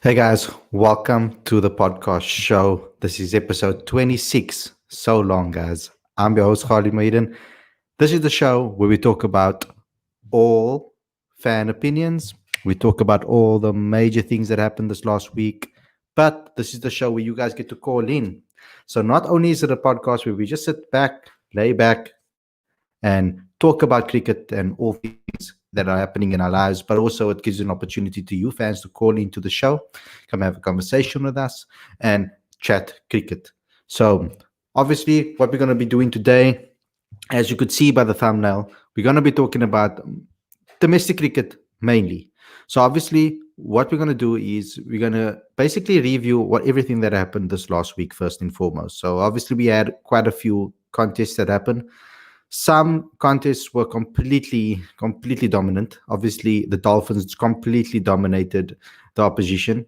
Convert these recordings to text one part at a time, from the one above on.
Hey guys, welcome to the podcast show. This is episode 26. So long, guys. I'm your host, Khalid. This is the show where we talk about all fan opinions. We talk about all the major things that happened this last week. But this is the show where you guys get to call in. So not only is it a podcast where we just sit back, lay back, and talk about cricket and all things that are happening in our lives, but also it gives an opportunity to you fans to call into the show, come have a conversation with us, and chat cricket. So, obviously, what we're going to be doing today, as you could see by the thumbnail, we're going to be talking about domestic cricket mainly. So, obviously, what we're going to do is we're going to basically review what everything that happened this last week first and foremost. So, obviously, we had quite a few contests that happened. Some contests were completely dominant. Obviously, the Dolphins completely dominated the opposition.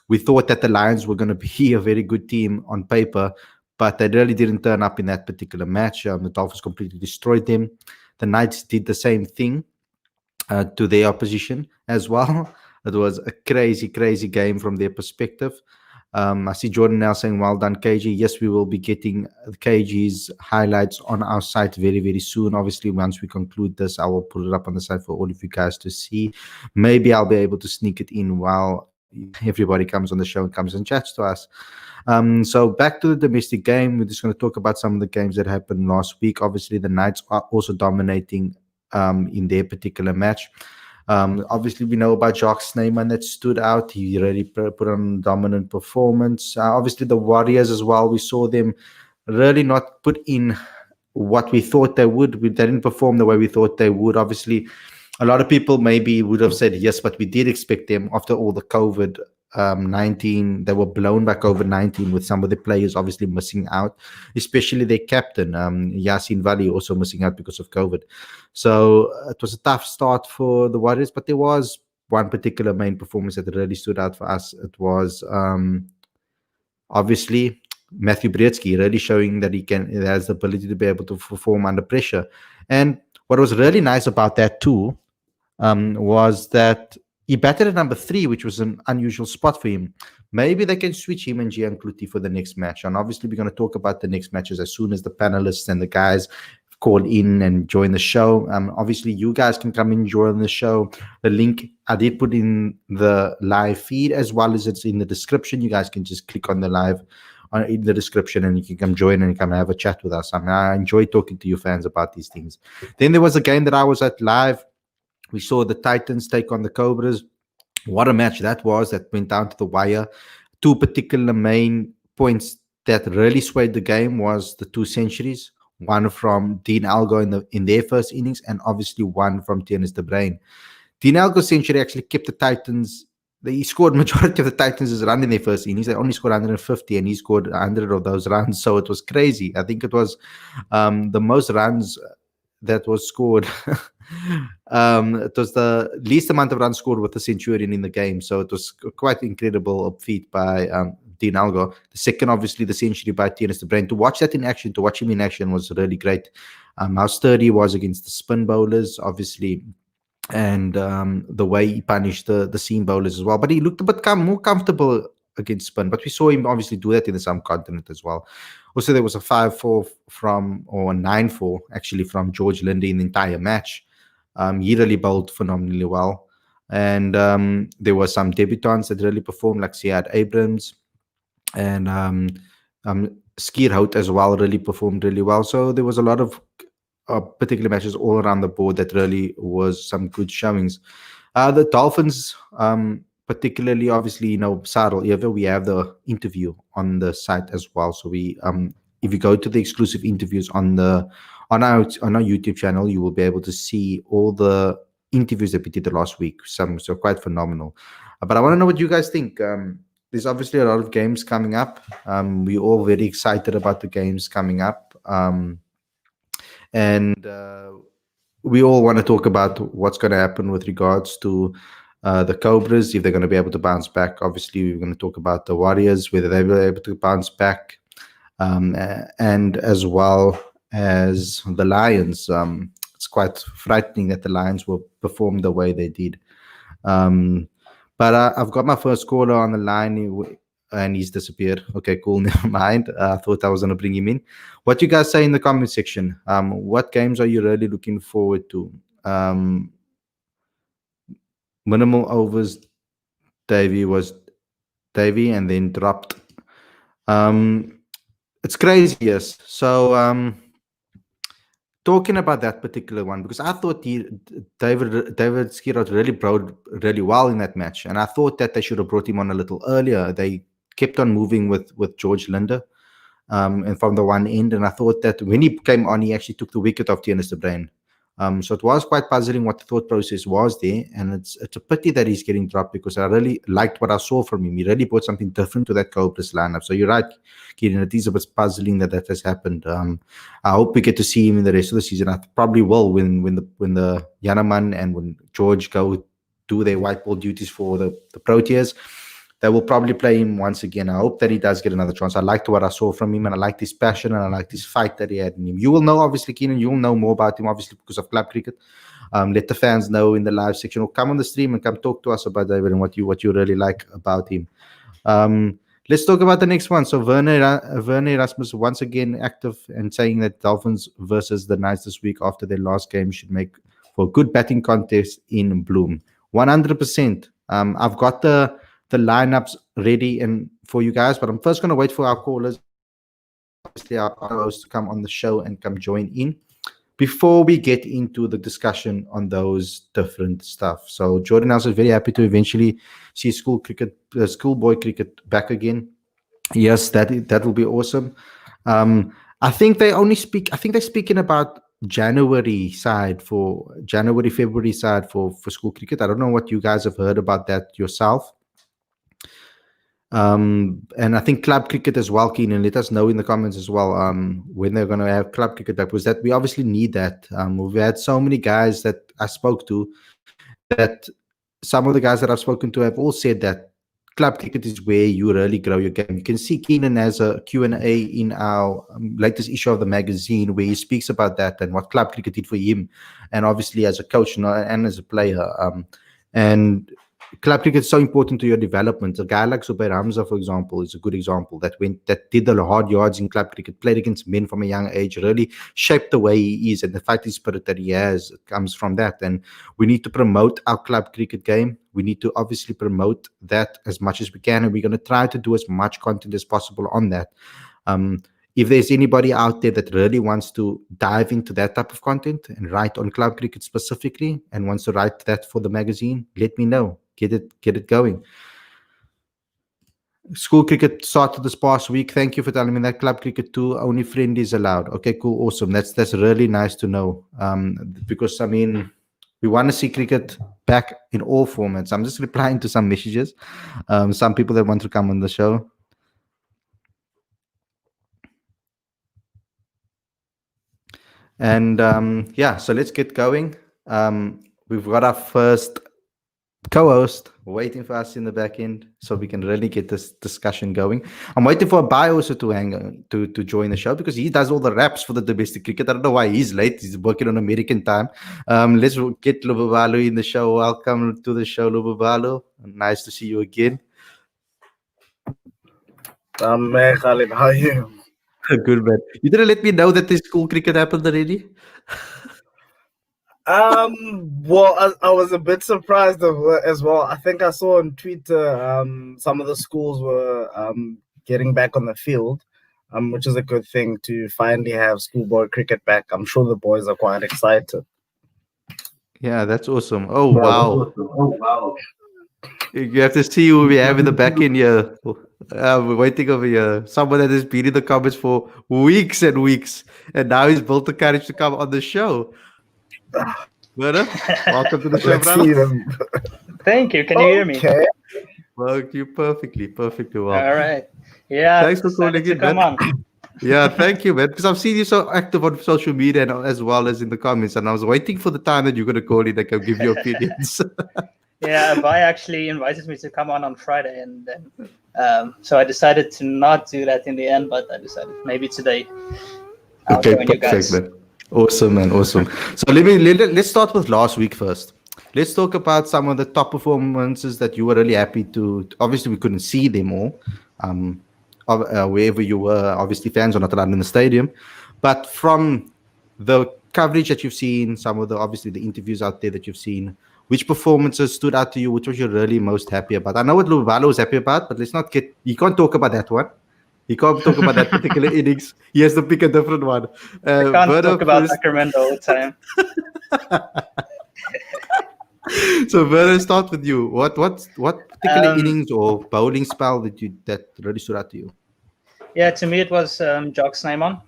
We thought that the Lions were going to be a very good team on paper, but they really didn't turn up in that particular match. The Dolphins completely destroyed them. The Knights did the same thing to their opposition as well. It was a crazy game from their perspective. I see Jordan now saying, well done, KG. Yes, we will be getting KG's highlights on our site very soon. Obviously, once we conclude this, I will put it up on the site for all of you guys to see. Maybe I'll be able to sneak it in while everybody comes on the show and comes and chats to us. So back to the domestic game. We're just going to talk about some of the games that happened last week. Obviously, the Knights are also dominating in their particular match. Obviously, we know about Jacques Snyman that stood out. He really put on a dominant performance. Obviously, the Warriors as well. We saw them really not put in what we thought they would. They didn't perform the way we thought they would. Obviously, a lot of people maybe would have said yes, but we did expect them after all the COVID 19. They were blown by COVID-19 with some of the players obviously missing out, especially their captain, Yasin Vali, also missing out because of COVID. So it was a tough start for the Warriors, but there was one particular main performance that really stood out for us. It was obviously Matthew Bretzky really showing that he has the ability to be able to perform under pressure. And what was really nice about that too was that he batted at number 3, which was an unusual spot for him. Maybe they can switch him and Gian Kluti for the next match. And obviously, we're going to talk about the next matches as soon as the panelists and the guys call in and join the show. Obviously, you guys can come and join the show. The link I did put in the live feed as well as it's in the description. You guys can just click on the live in the description and you can come join and come have a chat with us. I enjoy talking to you fans about these things. Then there was a game that I was at live. We saw the Titans take on the Cobras. What a match that was. That went down to the wire. Two particular main points that really swayed the game was the 2 centuries. One from Dean Algo in their first innings, and obviously one from Tienes de Bruin. Dean Algo's century actually kept the Titans. He scored majority of the Titans' run in their first innings. They only scored 150, and he scored 100 of those runs. So it was crazy. I think it was the most runs that was scored. It was the least amount of runs scored with the Centurion in the game. So it was quite incredible feat by Dean Algo. The second, obviously, the century by Tienes de Bruin. To watch that in action, to watch him in action was really great. How sturdy he was against the spin bowlers, obviously, and the way he punished the seam bowlers as well. But he looked a bit more comfortable against spin. But we saw him obviously do that in the subcontinent as well. Also, there was a 5-4 or a 9-4 actually from George Linde in the entire match. He really bowled phenomenally well. And there were some debutants that really performed, like Siad Abrams and Skeer Hout as well, really performed really well. So there was a lot of particular matches all around the board that really was some good showings. The Dolphins, particularly, obviously, Sarel, we have the interview on the site as well. So we, if you go to the exclusive interviews on our YouTube channel, you will be able to see all the interviews that we did the last week. So quite phenomenal. But I want to know what you guys think. There's obviously a lot of games coming up. We're all very excited about the games coming up. And we all want to talk about what's going to happen with regards to the Cobras, if they're going to be able to bounce back. Obviously, we're going to talk about the Warriors, whether they were able to bounce back, and as well as the Lions. It's quite frightening that the Lions will perform the way they did. But But I've got my first caller on the line, and he's disappeared. Okay, cool. Never mind. I thought I was going to bring him in. What you guys say in the comment section? What games are you really looking forward to? Minimal overs. Davey and then dropped. It's crazy, yes. So talking about that particular one, because I thought David Skirot really brought really well in that match, and I thought that they should have brought him on a little earlier. They kept on moving with George Linder, and from the one end, and I thought that when he came on, he actually took the wicket off Tienus de Bruin. So it was quite puzzling what the thought process was there, and it's a pity that he's getting dropped, because I really liked what I saw from him. He really brought something different to that Cobras lineup. So you're right, Keegan, it is a bit puzzling that has happened. I hope we get to see him in the rest of the season. I probably will when the Yanaman and when George go do their white ball duties for the Proteas. They will probably play him once again. I hope that he does get another chance. I liked what I saw from him, and I liked his passion, and I liked his fight that he had in him. You will know, obviously, Keenan, you will know more about him, obviously, because of club cricket. Let the fans know in the live section, or come on the stream and come talk to us about David and what you really like about him. Let's talk about the next one. So Werner Erasmus once again active and saying that Dolphins versus the Knights this week after their last game should make for a good batting contest in Bloom. 100%. I've got the lineups ready and for you guys, but I'm first going to wait for our callers, obviously our hosts, to come on the show and come join in before we get into the discussion on those different stuff. So Jordan Nelson is very happy to eventually see schoolboy cricket back again. Yes, that will be awesome. I think they're speaking about February side for school cricket. I don't know what you guys have heard about that yourself. And I think club cricket as well, Keenan. Let us know in the comments as well when they're going to have club cricket back, because that we obviously need that. We've had so many guys that I spoke to, that some of the guys that I've spoken to have all said that club cricket is where you really grow your game. You can see Keenan has a Q&A in our latest issue of the magazine where he speaks about that and what club cricket did for him, and obviously as a coach and as a player. And club cricket is so important to your development. A guy like Zubair Hamza, for example, is a good example that did the hard yards in club cricket, played against men from a young age, really shaped the way he is, and the fighting spirit that he has comes from that. And we need to promote our club cricket game. We need to obviously promote that as much as we can, and we're going to try to do as much content as possible on that. If there's anybody out there that really wants to dive into that type of content and write on club cricket specifically and wants to write that for the magazine, let me know. Get it going. School cricket started this past week. Thank you for telling me that. Club cricket too. Only friendlies allowed. Okay, cool, awesome. That's really nice to know. Because I mean, we want to see cricket back in all formats. I'm just replying to some messages. Some people that want to come on the show. And yeah, so let's get going. We've got our first co-host waiting for us in the back end, so we can really get this discussion going. I'm waiting for a Bai also to join the show, because he does all the raps for the domestic cricket. I don't know why he's late. He's working on American time. Let's get Lubabalo in the show. Welcome to the show, Lubabalo. Nice to see you again. Khalid, how are you? Good, man. You didn't let me know that this school cricket happened already? Well, I was a bit surprised as well. I think I saw on Twitter some of the schools were getting back on the field, which is a good thing to finally have schoolboy cricket back. I'm sure the boys are quite excited. Yeah, that's awesome. Oh, wow. You have to see who we have in the back end here. We're waiting over here. Someone that has been in the comments for weeks and weeks, and now he's built the courage to come on the show. Brother, welcome to the show, brother. Thank you. Can you hear me? Well, you perfectly well. All right. Yeah. Thanks for calling in, man. Yeah, thank you, man. Because I've seen you so active on social media and as well as in the comments, and I was waiting for the time that you're going to call in and can give your opinions. Yeah, Vi actually invited me to come on Friday, and then so I decided to not do that in the end, but I decided maybe today I'll join you guys. Man. Awesome, man. Awesome. So let's start with last week first. let's talk about some of the top performances that you were really happy to. Obviously, we couldn't see them all, wherever you were. Obviously, fans are not allowed in the stadium, but from the coverage that you've seen, some of the obviously the interviews out there that you've seen, which performances stood out to you? Which was you really most happy about? I know what Lubalo was happy about, but let's not get. You can't talk about that one. He can't talk about that particular innings. He has to pick a different one. I can't talk about Sacramento all the time. So, Werner, start with you. What particular innings or bowling spell that really stood out to you? Yeah, to me it was Jock Snyman.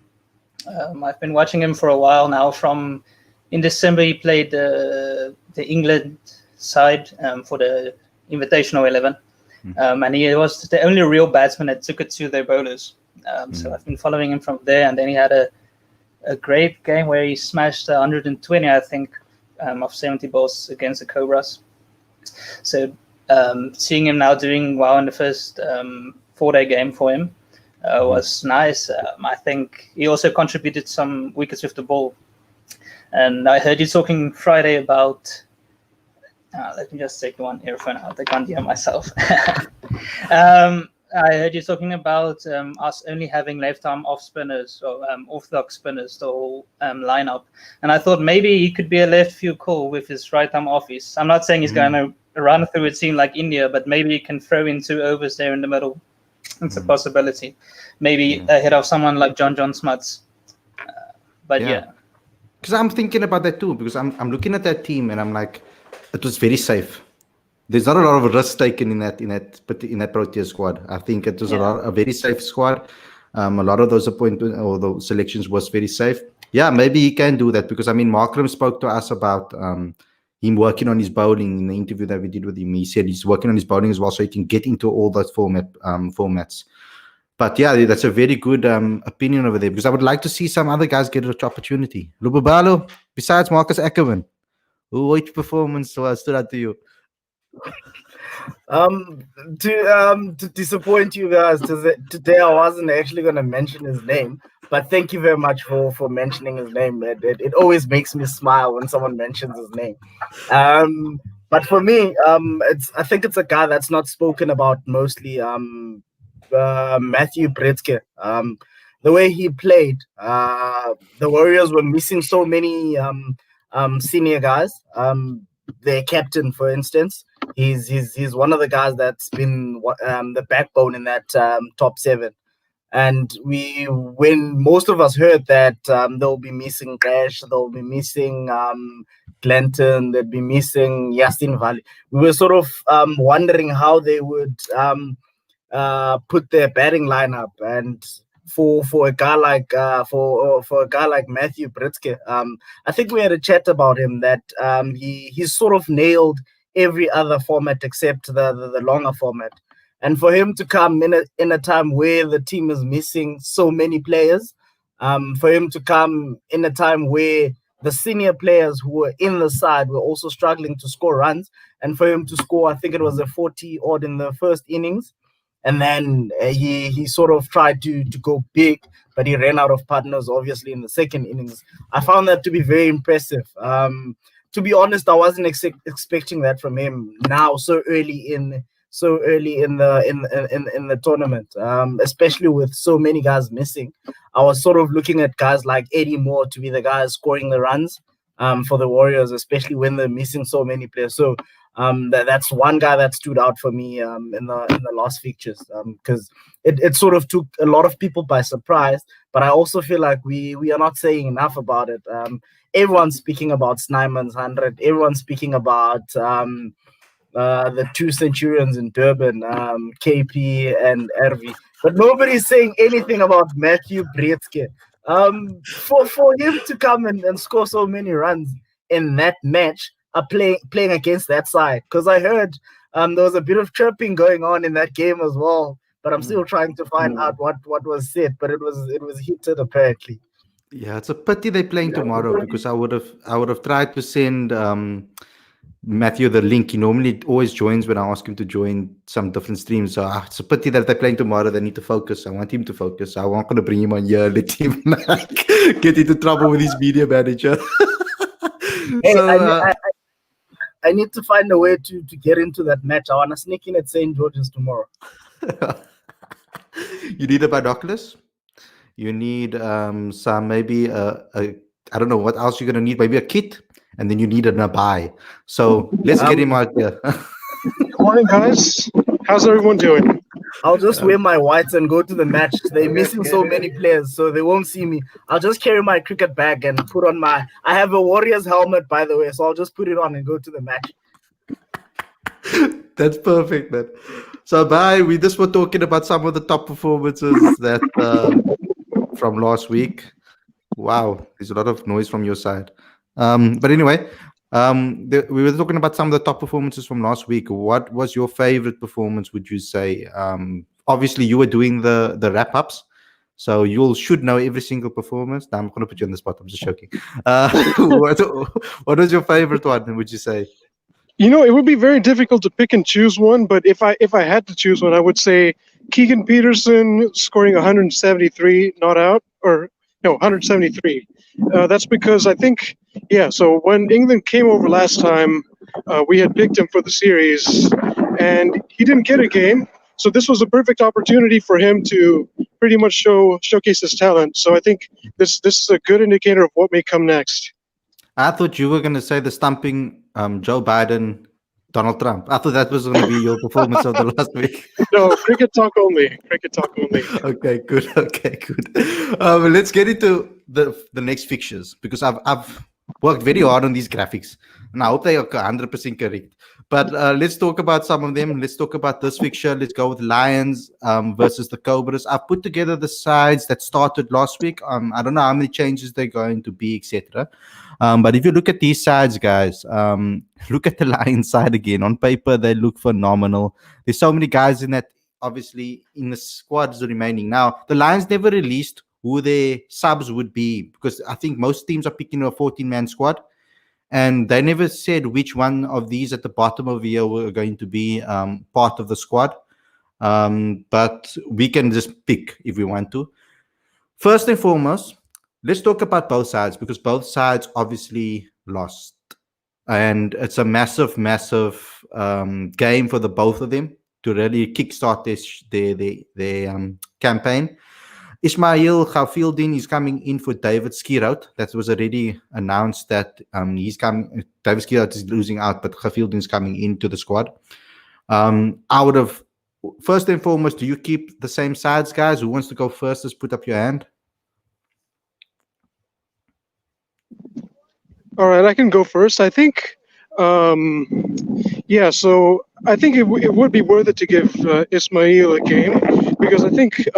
I've been watching him for a while now. From in December, he played the England side for the Invitational 11. And he was the only real batsman that took it to their bowlers. So I've been following him from there. And then he had a great game where he smashed 120, I think, of 70 balls against the Cobras. So seeing him now doing well in the first 4-day game for him was nice. I think he also contributed some wickets with the ball. And I heard you talking Friday about... let me just take one earphone out. I can't hear myself. I heard you talking about us only having left-arm off spinners or orthodox spinners, the whole lineup. And I thought maybe he could be a left field call with his right-arm office. I'm not saying he's going to run through a team like India, but maybe he can throw in 2 overs there in the middle. It's a possibility. Maybe ahead of someone like John Smuts. But yeah. Because I'm thinking about that too, because I'm looking at that team and I'm like, it was very safe. There's not a lot of risk taken in that Proteas squad. I think it was a very safe squad. A lot of those appointments or those selections was very safe. Yeah, maybe he can do that because Markram spoke to us about him working on his bowling in the interview that we did with him. He said he's working on his bowling as well, so he can get into all those formats. But yeah, that's a very good opinion over there because I would like to see some other guys get an opportunity. Lubabalo, besides Marcus Ackerman, which performance stood out to you? To disappoint you guys today, I wasn't actually going to mention his name, but thank you very much for mentioning his name. It always makes me smile when someone mentions his name. But for me, I think it's a guy that's not spoken about mostly. Matthew Bretzky. The way he played, the Warriors were missing so many senior guys. Their captain, for instance, he's one of the guys that's been the backbone in that top 7. And when most of us heard that they'll be missing Cash, they'll be missing Glenton, they'd be missing Yasin Valley, we were sort of wondering how they would put their batting lineup. And for a guy like for a guy like Matthew Bretzky, I think we had a chat about him that he's sort of nailed every other format except the longer format. And for him to come in a time where the team is missing so many players, for him to come in a time where the senior players who were in the side were also struggling to score runs, and for him to score, I think it was a 40 odd in the first innings. And then he sort of tried to go big, but he ran out of partners, obviously, in the second innings. I found that to be very impressive. To be honest, I wasn't expecting that from him now so early in the tournament, especially with so many guys missing. I was sort of looking at guys like Eddie Moore to be the guys scoring the runs for the Warriors, especially when they're missing so many players. So that's one guy that stood out for me in the last fixtures, because it sort of took a lot of people by surprise. But I also feel like we are not saying enough about it. Everyone's speaking about Snyman's 100. Everyone's speaking about the 2 Centurions in Durban, KP and RV. But nobody's saying anything about Matthew Bretzky. For him to come and score so many runs in that match, playing against that side, because I heard there was a bit of chirping going on in that game as well, but I'm still trying to find out what was said. But it was heated apparently. Yeah, it's a pity they're playing tomorrow, because I would have tried to send Matthew the link. He normally always joins when I ask him to join some different streams. So it's a pity that they're playing tomorrow. They need to focus. I want him to focus. I'm not going to bring him on here, let him get into trouble with his media manager. Hey, I need to find a way to get into that match. I want to sneak in at St. George's tomorrow. You need a binoculars. You need some maybe I don't know what else you're gonna need. Maybe a kit, and then you need an abai. So let's get him out there. Good morning, guys. How's everyone doing? I'll just wear my whites and go to the match. They're missing so many players, so they won't see me. I'll just carry my cricket bag and put on I have a Warriors helmet, by the way, so I'll just put it on and go to the match. That's perfect, man. So, we just were talking about some of the top performances that from last week. Wow, there's a lot of noise from your side. But anyway, we were talking about some of the top performances from last week. What was your favorite performance, would you say? Obviously, you were doing the wrap-ups, so you should know every single performance. Now, I'm going to put you on the spot. I'm just joking. What was your favorite one, would you say? You know, it would be very difficult to pick and choose one, but if I had to choose one, I would say Keegan Peterson scoring 173 not out, or no, 173. That's because I think, so when England came over last time, we had picked him for the series, and he didn't get a game. So this was a perfect opportunity for him to pretty much showcase his talent. So I think this is a good indicator of what may come next. I thought you were going to say the stumping Joe Biden, Donald Trump. I thought that was going to be your performance of the last week. No, cricket talk only. Cricket talk only. Okay, good. Let's get into the next fixtures, because I've worked very hard on these graphics, and I hope they are 100% correct. But let's talk about some of them. Let's talk about this fixture. Let's go with Lions versus the Cobras. I've put together the sides that started last week. I don't know how many changes they're going to be, etc. But if you look at these sides, guys, look at the Lions side again. On paper, they look phenomenal. There's so many guys in that, obviously, in the squads remaining. Now, the Lions never released who their subs would be, because I think most teams are picking a 14-man squad. And they never said which one of these at the bottom of the year were going to be part of the squad. But we can just pick if we want to. First and foremost, let's talk about both sides, because both sides obviously lost. And it's a massive game for the both of them to really kickstart their campaign. Ismail Khafieldin is coming in for David Skirhout. That was already announced that he's coming. David Skirhout is losing out, but Khafieldin is coming into the squad. I would have, first and foremost, do you keep the same sides, guys? Who wants to go first? Just put up your hand. All right, I can go first. I think, so I think it would be worth it to give Ismail a game, because I think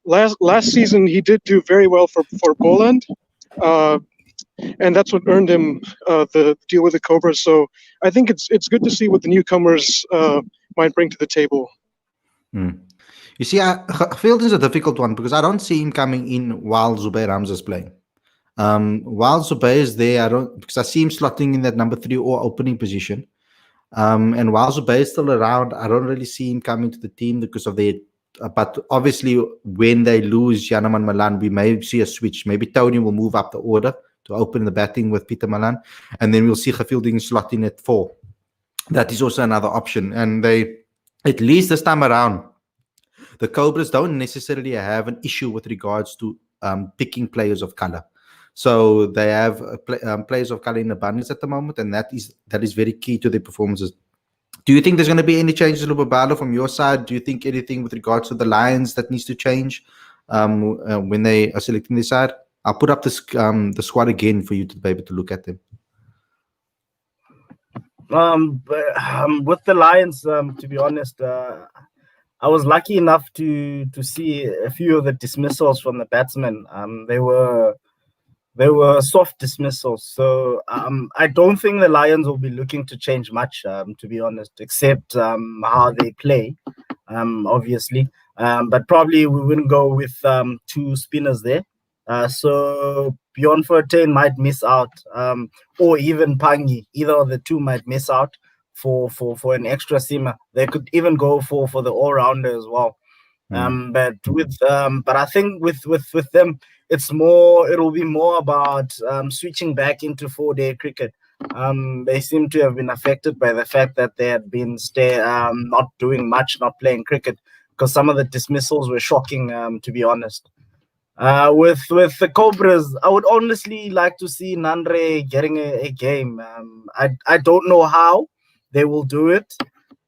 last season he did do very well for Poland, and that's what earned him the deal with the Cobras. So I think it's good to see what the newcomers might bring to the table. You see, Field is a difficult one, because I don't see him coming in while Zubair Hamza is playing. While Zubair is there, because I see him slotting in that number 3 or opening position. And while Zubair is still around, I don't really see him coming to the team because of their. But obviously, when they lose Janaman Malan, we may see a switch. Maybe Tony will move up the order to open the batting with Peter Malan, and then we'll see Khafieldin slot in at 4. That is also another option. And they, at least this time around, the Cobras don't necessarily have an issue with regards to picking players of color. So they have players of color in abundance at the moment, and that is very key to their performances. Do you think there's going to be any changes, Lubabalo, from your side? Do you think anything with regards to the Lions that needs to change when they are selecting this side? I'll put up the squad again for you to be able to look at them. With the Lions, to be honest, I was lucky enough to see a few of the dismissals from the batsmen. They were soft dismissals, so I don't think the Lions will be looking to change much, to be honest, except how they play, obviously. But probably we wouldn't go with 2 spinners there. So Bjorn Fortuin might miss out, or even Pangi. Either of the 2 might miss out for an extra seamer. They could even go for the all-rounder as well. But I think with them, it'll be more about switching back into 4-day cricket. they seem to have been affected by the fact that they had been not doing much, not playing cricket, because some of the dismissals were shocking, to be honest. With the Cobras, I would honestly like to see Nandre getting a game. I don't know how they will do it,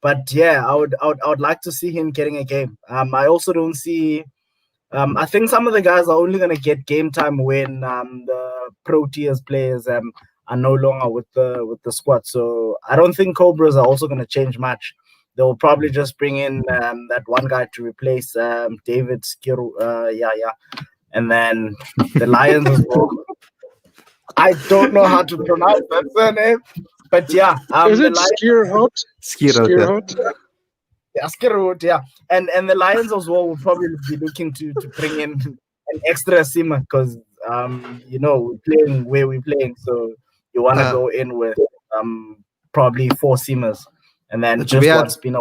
but yeah, I would like to see him getting a game. I also don't see. I think some of the guys are only going to get game time when the Proteas players are no longer with the squad. So I don't think Cobras are also going to change much. They'll probably just bring in that one guy to replace David Skiru. And then the Lions as well. I don't know how to pronounce that surname, but yeah. Is it Skirhot? Skirhot. Yeah, Skirhot, yeah. And the Lions as well will probably be looking to bring in an extra seamer because we're playing where we're playing, so you want to go in with probably 4 seamers and then just one spinner.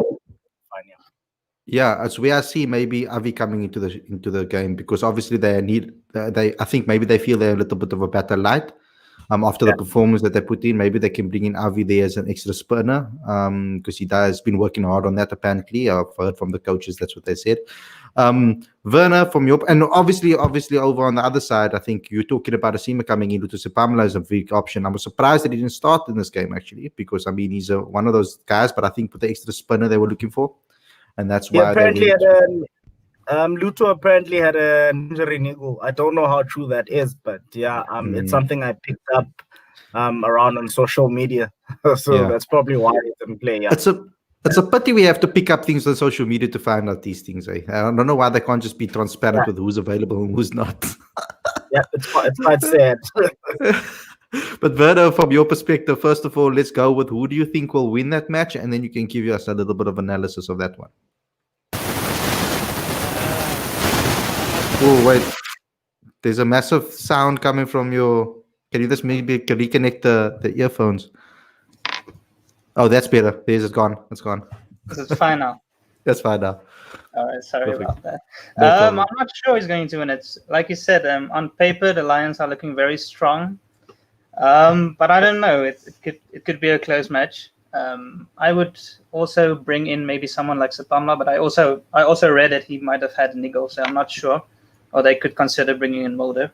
Yeah, as we are seeing maybe Avi coming into the game because obviously I think maybe they feel they're a little bit of a better light after the performance that they put in. Maybe they can bring in Avi there as an extra spinner because he has been working hard on that apparently. I've heard from the coaches that's what they said. Werner, from your and obviously over on the other side, I think you're talking about a seamer coming in. Lutus Pamela is a big option. I was surprised that he didn't start in this game actually because I mean he's one of those guys, but I think with the extra spinner they were looking for. And that's why Luto apparently had an injury niggle. I don't know how true that is, but yeah, it's something I picked up around on social media. So that's probably why he didn't play. Yeah. It's a pity we have to pick up things on social media to find out these things. I don't know why they can't just be transparent with who's available and who's not. Yeah, it's quite sad. But Verdo, from your perspective, first of all, let's go with who do you think will win that match, and then you can give us a little bit of analysis of that one. Oh, wait. There's a massive sound coming from your... Can you just maybe reconnect the earphones? Oh, that's better. It's gone. It's gone. It's fine now. That's fine now. All right, sorry about that. No I'm not sure he's going to win it. Like you said, on paper, the Lions are looking very strong. But I don't know. It could be a close match. I would also bring in maybe someone like Sapamla, but I also read that he might have had a niggle, so I'm not sure. Or they could consider bringing in Mulder.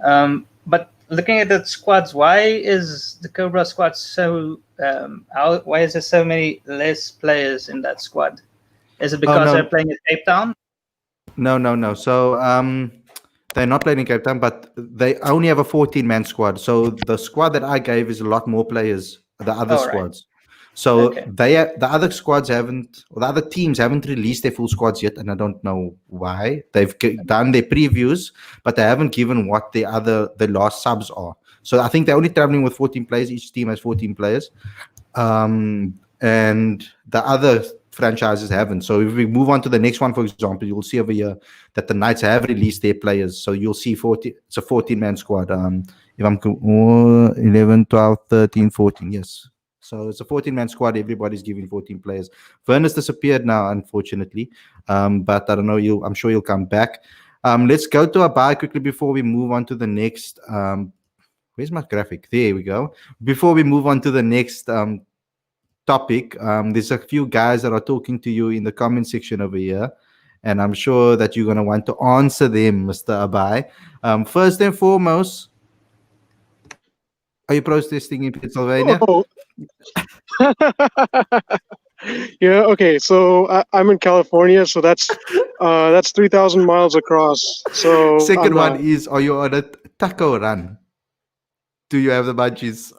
But looking at the squads, why is the Cobra squad so? Why is there so many less players in that squad? Is it because they're playing at Cape Town? No. So they're not playing in Cape Town, but they only have a 14-man squad. So the squad that I gave is a lot more players. The other squads. So the other squads haven't, or the other teams haven't released their full squads yet, and I don't know why. They've done their previews, but they haven't given what the last subs are. So I think they're only traveling with 14 players. Each team has 14 players, and the other franchises haven't. So if we move on to the next one, for example, you'll see over here that the Knights have released their players. So you'll see 40. It's a 14-man squad. If I'm 11, 12, 13, 14, yes. So it's a 14-man squad. Everybody's giving 14 players. Vernus disappeared now, unfortunately. But I don't know. I'm sure he'll come back. Let's go to a bye quickly before we move on to the next. Where's my graphic? There we go. Before we move on to the next topic, there's a few guys that are talking to you in the comment section over here. And I'm sure that you're going to want to answer them, Mr. Abai. First and foremost, are you protesting in Pennsylvania? Oh. Yeah, okay. So I'm in California, so that's 3,000 miles across. So second one is, are you on a taco run? Do you have the munchies?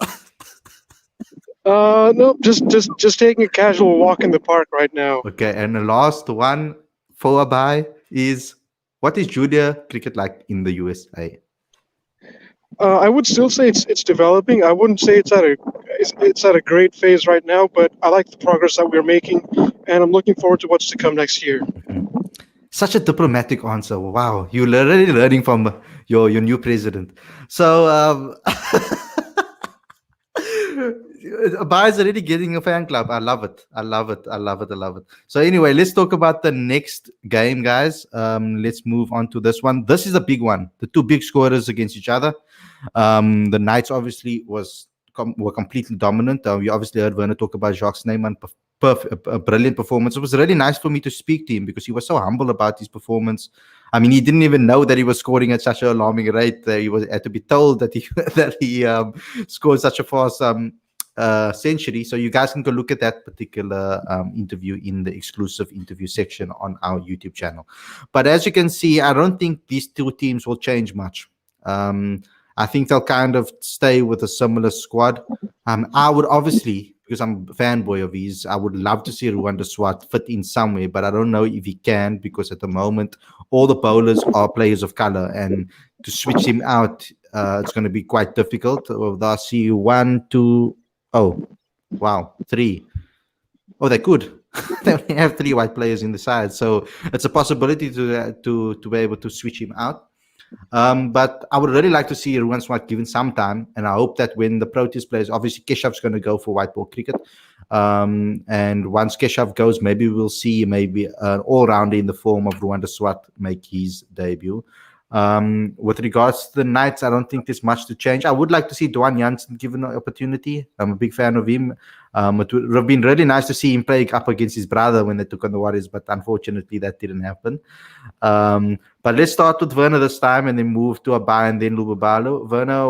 No, just taking a casual walk in the park right now. Okay, and the last one for a buy is, what is junior cricket like in the USA? I would still say it's developing. I wouldn't say it's at a great phase right now, but I like the progress that we're making, and I'm looking forward to what's to come next year. Such a diplomatic answer. Wow, you're already learning from your new president. So Abai's already getting a fan club. I love it. So anyway, let's talk about the next game, guys. Let's move on to this one. This is a big one. The two big scorers against each other. The Knights obviously was were completely dominant. We obviously heard Werner talk about Jacques Snyman, a brilliant performance. It was really nice for me to speak to him because he was so humble about his performance. I mean, he didn't even know that he was scoring at such an alarming rate. He had to be told that he scored such a fast century. So you guys can go look at that particular interview in the exclusive interview section on our YouTube channel. But as you can see, I don't think these two teams will change much. I think they'll kind of stay with a similar squad. I would obviously, because I'm a fanboy of his, I would love to see Rwanda Swat fit in somewhere, but I don't know if he can, because at the moment all the bowlers are players of color, and to switch him out, it's going to be quite difficult. They'll see 1, 2, oh, wow, 3. Oh, they could. They only have 3 white players in the side, so it's a possibility to be able to switch him out. But I would really like to see Ruan Swart given some time, and I hope that when the Proteas plays, obviously Keshav's going to go for white ball cricket, and once Keshav goes, maybe we'll see an all-rounder in the form of Rwanda Swart make his debut. With regards to the Knights, I don't think there's much to change. I would like to see Dwan Jansen given an opportunity. I'm a big fan of him. It would have been really nice to see him play up against his brother when they took on the Warriors, but unfortunately that didn't happen. But let's start with Werner this time and then move to Abai and then Lubabalo. Werner,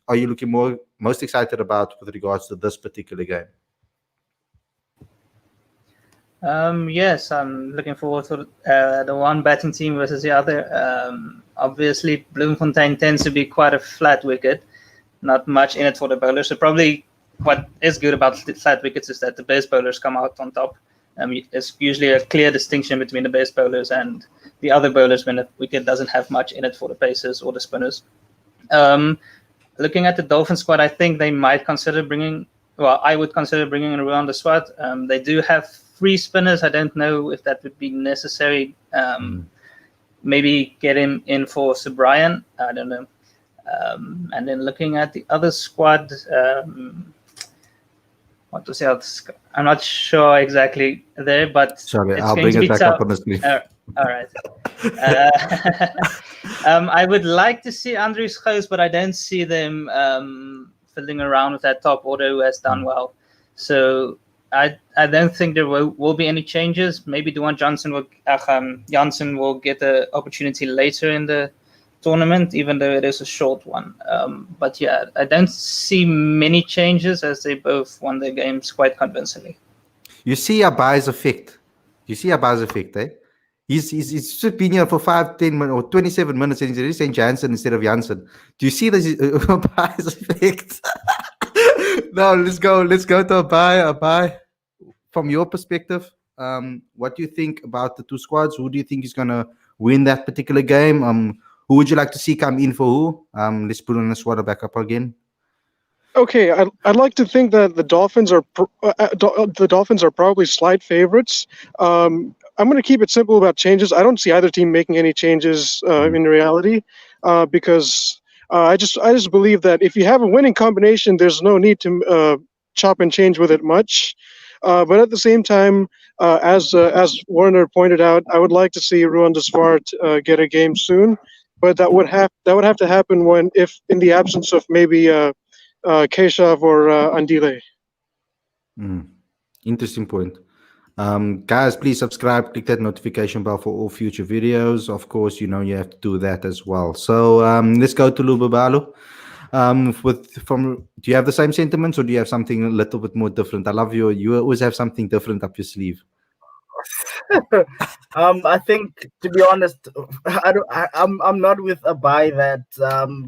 are you looking most excited about with regards to this particular game? Yes, I'm looking forward to the one batting team versus the other. Obviously, Bloemfontein tends to be quite a flat wicket, not much in it for the bowlers. So probably what is good about flat wickets is that the base bowlers come out on top. It's usually a clear distinction between the base bowlers and the other bowlers when the wicket doesn't have much in it for the pacers or the spinners. Looking at the Dolphin squad, I think they might consider I would consider bringing in Rwanda Swat. They do have 3 spinners. I don't know if that would be necessary. Maybe get him in for Subrian. I don't know. And then looking at the other squad, what to say? I'm not sure exactly there, but sorry, I'll bring it back up on the screen. All right. I would like to see Andries Gous, but I don't see them fiddling around with that top order who has done well. So I don't think there will be any changes. Maybe Dwan Jansen will get the opportunity later in the tournament, even though it is a short one. But yeah, I don't see many changes as they both won their games quite convincingly. You see Abai's effect. Eh? He's been here for 5, 10 minutes or 27 minutes and he's already saying Jansen instead of Jansen. Do you see this Abai's effect? No, let's go to Abai. From your perspective, what do you think about the 2 squads? Who do you think is going to win that particular game? Who would you like to see come in for who? Let's put on the squad back up again. Okay, I'd like to think that the Dolphins are probably slight favorites. I'm going to keep it simple about changes. I don't see either team making any changes in reality, because I just believe that if you have a winning combination, there's no need to chop and change with it much. But at the same time, as Warner pointed out, I would like to see Rwanda Swart get a game soon. But that would have to happen if in the absence of maybe Keshav or Andile. Interesting point. Guys, please subscribe, click that notification bell for all future videos. Of course, you have to do that as well. So let's go to Lubabalo. Do you have the same sentiments or do you have something a little bit more different? I love you always have something different up your sleeve. I think, to be honest, I'm not with Abai that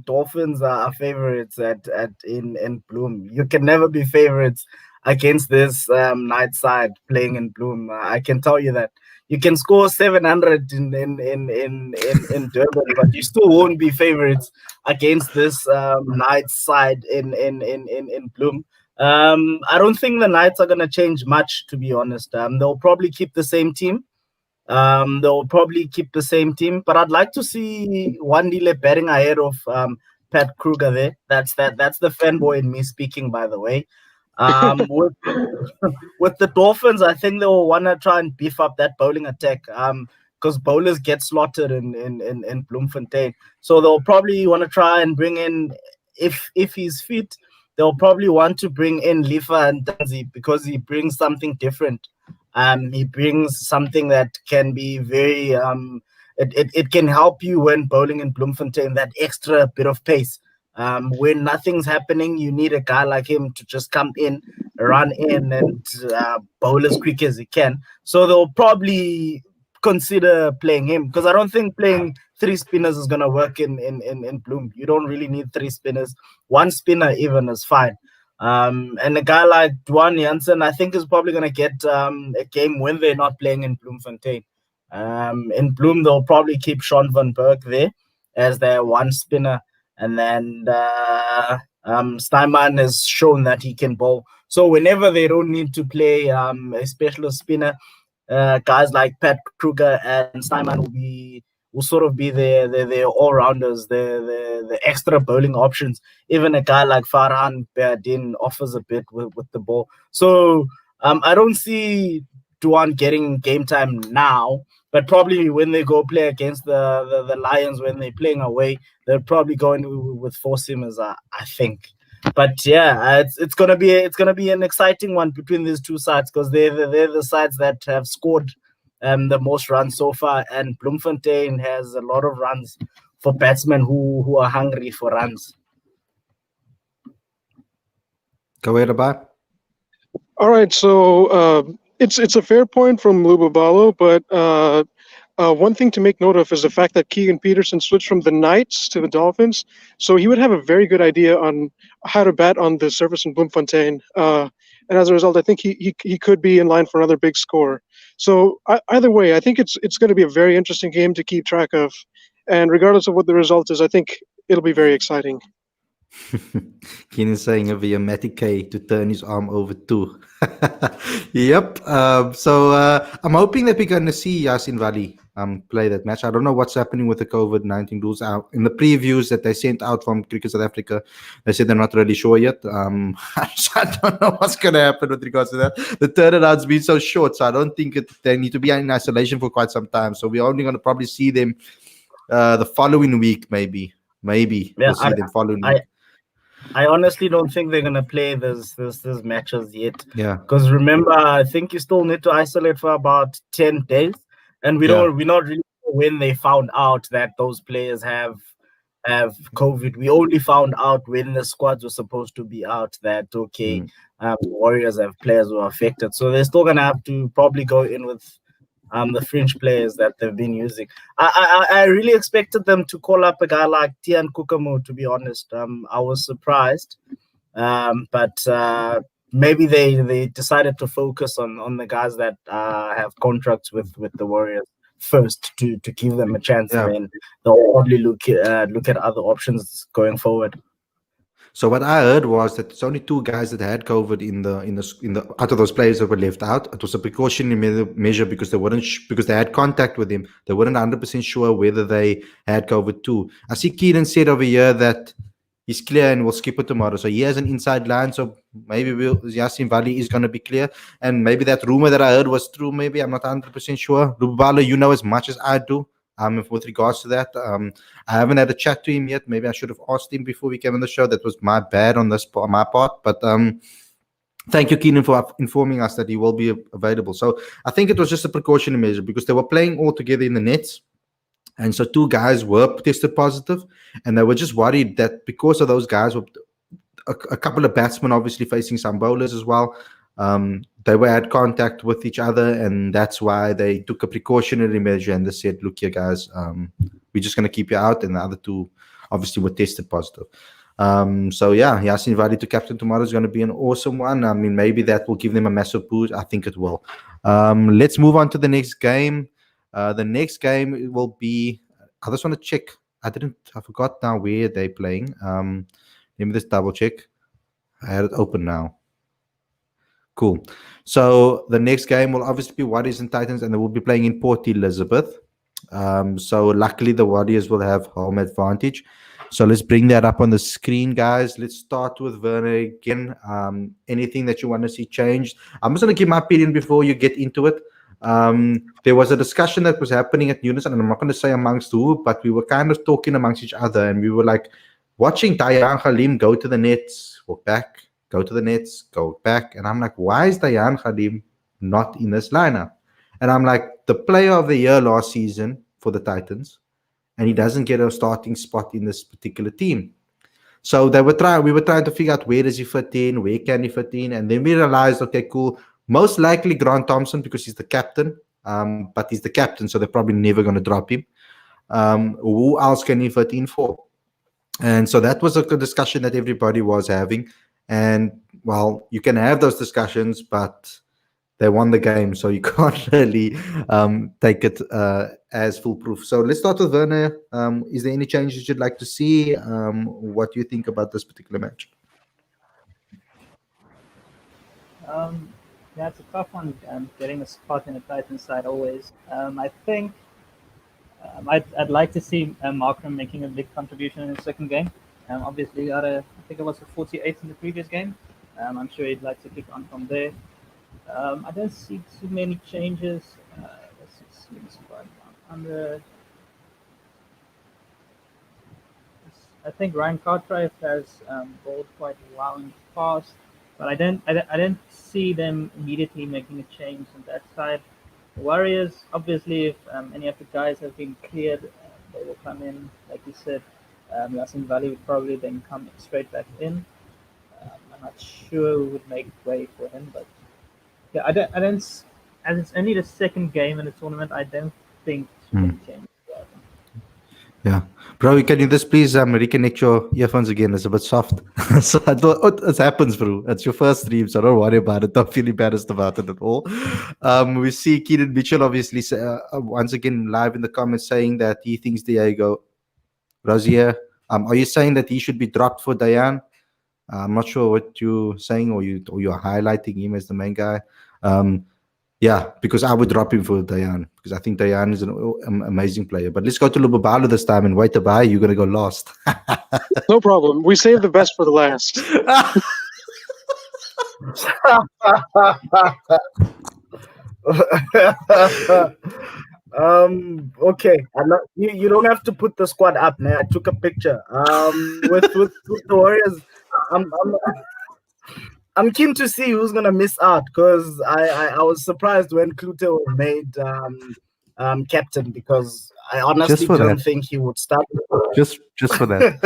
Dolphins are favorites in Bloom. You can never be favorites against this night side playing in Bloom. I can tell you that. You can score 700 in Durban, but you still won't be favorites against this night side in Bloom. I don't think the Knights are going to change much, to be honest. They'll probably keep the same team. But I'd like to see Wandile batting ahead of Pat Kruger there. That's the fanboy in me speaking, by the way. With the Dolphins, I think they will want to try and beef up that bowling attack, because bowlers get slaughtered in Bloemfontein. So they'll probably want to try and bring in, if he's fit, they'll probably want to bring in Lifa and Danzi because he brings something different. He brings something that can be very it can help you when bowling in Bloemfontein, that extra bit of pace. When nothing's happening, you need a guy like him to just come in, run in, and bowl as quick as he can. So they'll probably consider playing him, because I don't think playing three spinners is going to work in Bloom. You don't really need three spinners. One spinner even is fine. And a guy like Dwan Jansen, I think, is probably going to get a game when they're not playing in Bloemfontein. In Bloom, they'll probably keep Sean van Berg there as their one spinner. And then Snyman has shown that he can bowl. So whenever they don't need to play a specialist spinner, guys like Pat Kruger and Snyman will sort of be their all-rounders, the extra bowling options. Even a guy like Farhan Berdin offers a bit with the ball. So I don't see Duan getting game time now, but probably when they go play against the Lions, when they're playing away, they'll probably go in with four seamers, I think. But yeah, it's gonna be an exciting one between these two sides, because they're the sides that have scored the most runs so far, and Bloemfontein has a lot of runs for batsmen who are hungry for runs. Go ahead, Abba. All right, so it's a fair point from Lubabalo, but one thing to make note of is the fact that Keegan Peterson switched from the Knights to the Dolphins, so he would have a very good idea on how to bat on the surface in Bloemfontein. And as a result, I think he could be in line for another big score. So either way, I think it's going to be a very interesting game to keep track of. And regardless of what the result is, I think it'll be very exciting. Keenan saying a Viamatic to turn his arm over too. Yep. So I'm hoping that we're going to see Yasin Vali play that match. I don't know what's happening with the COVID-19 rules. In the previews that they sent out from Cricket South Africa, they said they're not really sure yet. I don't know what's going to happen with regards to that. The turnaround's been so short, so I don't think they need to be in isolation for quite some time. So we're only going to probably see them the following week, maybe. Maybe we'll see them following week. I honestly don't think they're gonna play this matches yet. Yeah. Because remember, I think you still need to isolate for about 10 days, and we're not really sure when they found out that those players have COVID. We only found out when the squads were supposed to be out that Warriors have players who are affected, so they're still gonna have to probably go in with the fringe players that they've been using. I really expected them to call up a guy like Tian Kukamu, to be honest. I was surprised. But maybe they decided to focus on the guys that have contracts with the Warriors first to give them a chance, and then they'll probably look at other options going forward. So what I heard was that there's only two guys that had COVID in the out of those players that were left out. It was a precautionary measure because they weren't because they had contact with him. They weren't 100% sure whether they had COVID too. I see Keenan said over here that he's clear and we'll skip it tomorrow. So he has an inside line. So maybe Yasin Vali is going to be clear. And maybe that rumor that I heard was true. Maybe I'm not 100% sure. Lubala, you know as much as I do. With regards to that, I haven't had a chat to him yet. Maybe I should have asked him before we came on the show. That was my bad on my part. But thank you, Keenan, for informing us that he will be available. So I think it was just a precautionary measure because they were playing all together in the nets. And so two guys were tested positive. And they were just worried that because of those guys, a couple of batsmen obviously facing some bowlers as well, they had contact with each other, and that's why they took a precautionary measure and they said, look here guys, we're just going to keep you out, and the other two obviously were tested positive. So yeah, Yasin Vali to captain tomorrow is going to be an awesome one. I mean, maybe that will give them a massive boost. I think it will. Let's move on to the next game. The next game will be, I just want to check, I forgot now where they're playing. Let me just double check. I had it open now. Cool. So the next game will obviously be Warriors and Titans, and they will be playing in Port Elizabeth. So luckily the Warriors will have home advantage. So let's bring that up on the screen, guys. Let's start with Werner again. Anything that you want to see changed? I'm just going to give my opinion before you get into it. There was a discussion that was happening at Unison, and I'm not going to say amongst who, but we were kind of talking amongst each other, and we were like, watching Dayan Khalim go to the nets, walk back, go to the nets, go back. And I'm like, why is Dayan Khalim not in this lineup? And I'm like, the player of the year last season for the Titans, and he doesn't get a starting spot in this particular team. So we were trying to figure out where does he fit in, where can he fit in, and then we realized, okay, cool. Most likely Grant Thompson because he's the captain, but he's the captain, so they're probably never going to drop him. Who else can he fit in for? And so that was a good discussion that everybody was having. And well, you can have those discussions, but they won the game, so you can't really take it as foolproof. So let's start with Werner. Is there any changes you'd like to see? What do you think about this particular match? Yeah, it's a tough one, getting a spot in the Titans side always. I think I'd like to see Markram making a big contribution in the second game. Obviously, I think it was a 48 in the previous game. I'm sure he'd like to kick on from there. I don't see too many changes. Let's see I think Ryan Cartwright has bowled quite well in the past, but I don't see them immediately making a change on that side. The Warriors, obviously, if any of the guys have been cleared, they will come in. Like you said, Yasin Valley would probably then come straight back in. I'm not sure who would make way for him, but yeah, I don't. As it's only the second game in the tournament, I don't think too many changes. Yeah, bro, can you just please reconnect your earphones again? It's a bit soft. So I thought it happens, bro. It's your first stream, so don't worry about it. Don't feel embarrassed about it at all. We see Keegan Mitchell obviously once again live in the comments saying that he thinks Diego Rozier. Are you saying that he should be dropped for Dayan? I'm not sure what you're saying, or you're highlighting him as the main guy. Yeah, because I would drop him for Dayan, because I think Dayan is an amazing player. But let's go to Lubabalo this time and wait to buy. You're going to go last. No problem. We save the best for the last. Okay. You don't have to put the squad up, man. I took a picture. With the Warriors, I'm keen to see who's gonna miss out, because I was surprised when Klute was made captain, because I honestly don't think he would start. Just for that.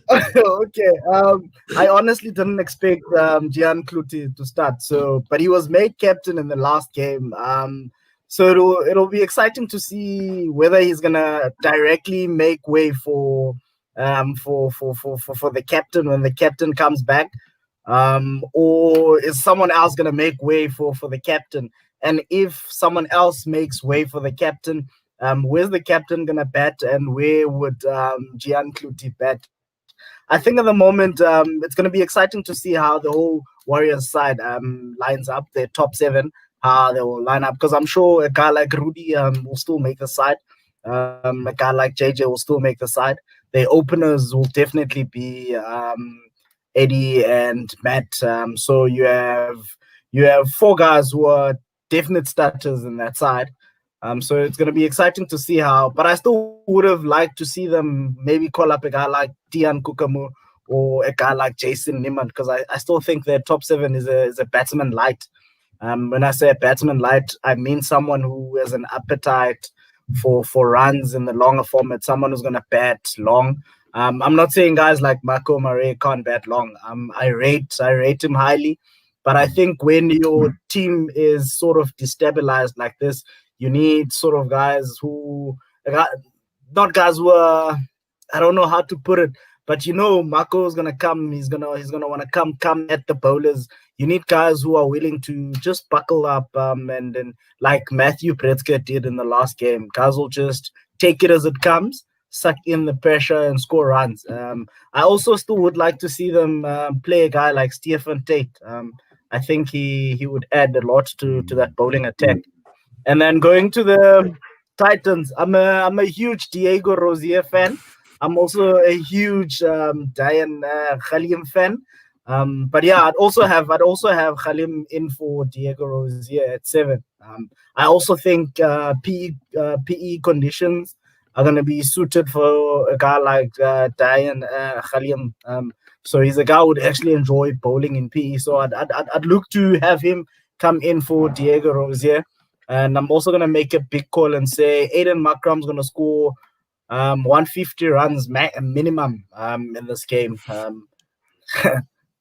Okay. I honestly didn't expect Gian Klute to start. But he was made captain in the last game. So it'll be exciting to see whether he's gonna directly make way for the captain when the captain comes back, or is someone else gonna make way for the captain? And if someone else makes way for the captain, where's the captain gonna bat, and where would Gian Klute bat? I think at the moment it's gonna be exciting to see how the whole Warriors side lines up, their top seven, how they will line up, because I'm sure a guy like Rudy will still make the side. A guy like JJ will still make the side. The openers will definitely be Eddie and Matt. So you have four guys who are definite starters in that side. So it's going to be exciting to see how. But I still would have liked to see them maybe call up a guy like Tian Kukamu or a guy like Jason Niman, because I still think their top seven is a batsman light. When I say a batsman light, I mean someone who has an appetite for runs in the longer format, someone who's going to bat long. I'm not saying guys like Marco Murray can't bat long. I rate him highly, but I think when your team is sort of destabilized like this, you need sort of guys who, not guys who are, I don't know how to put it, but Marco is gonna come. He's gonna want to come at the bowlers. You need guys who are willing to just buckle up, and like Matthew Bretzky did in the last game. Guys will just take it as it comes, suck in the pressure, and score runs. I also still would like to see them play a guy like Stephen Tate. I think he would add a lot to that bowling attack. And then going to the Titans, I'm a huge Diego Rozier fan. I'm also a huge Dayan Khalim fan. But yeah, I'd also have Khalim in for Diego Rozier at 7. I also think PE conditions are going to be suited for a guy like Diane Khalim. So he's a guy who would actually enjoy bowling in PE. So I'd look to have him come in for Diego Rosier. And I'm also going to make a big call and say Aiden Makram's going to score 150 runs minimum in this game.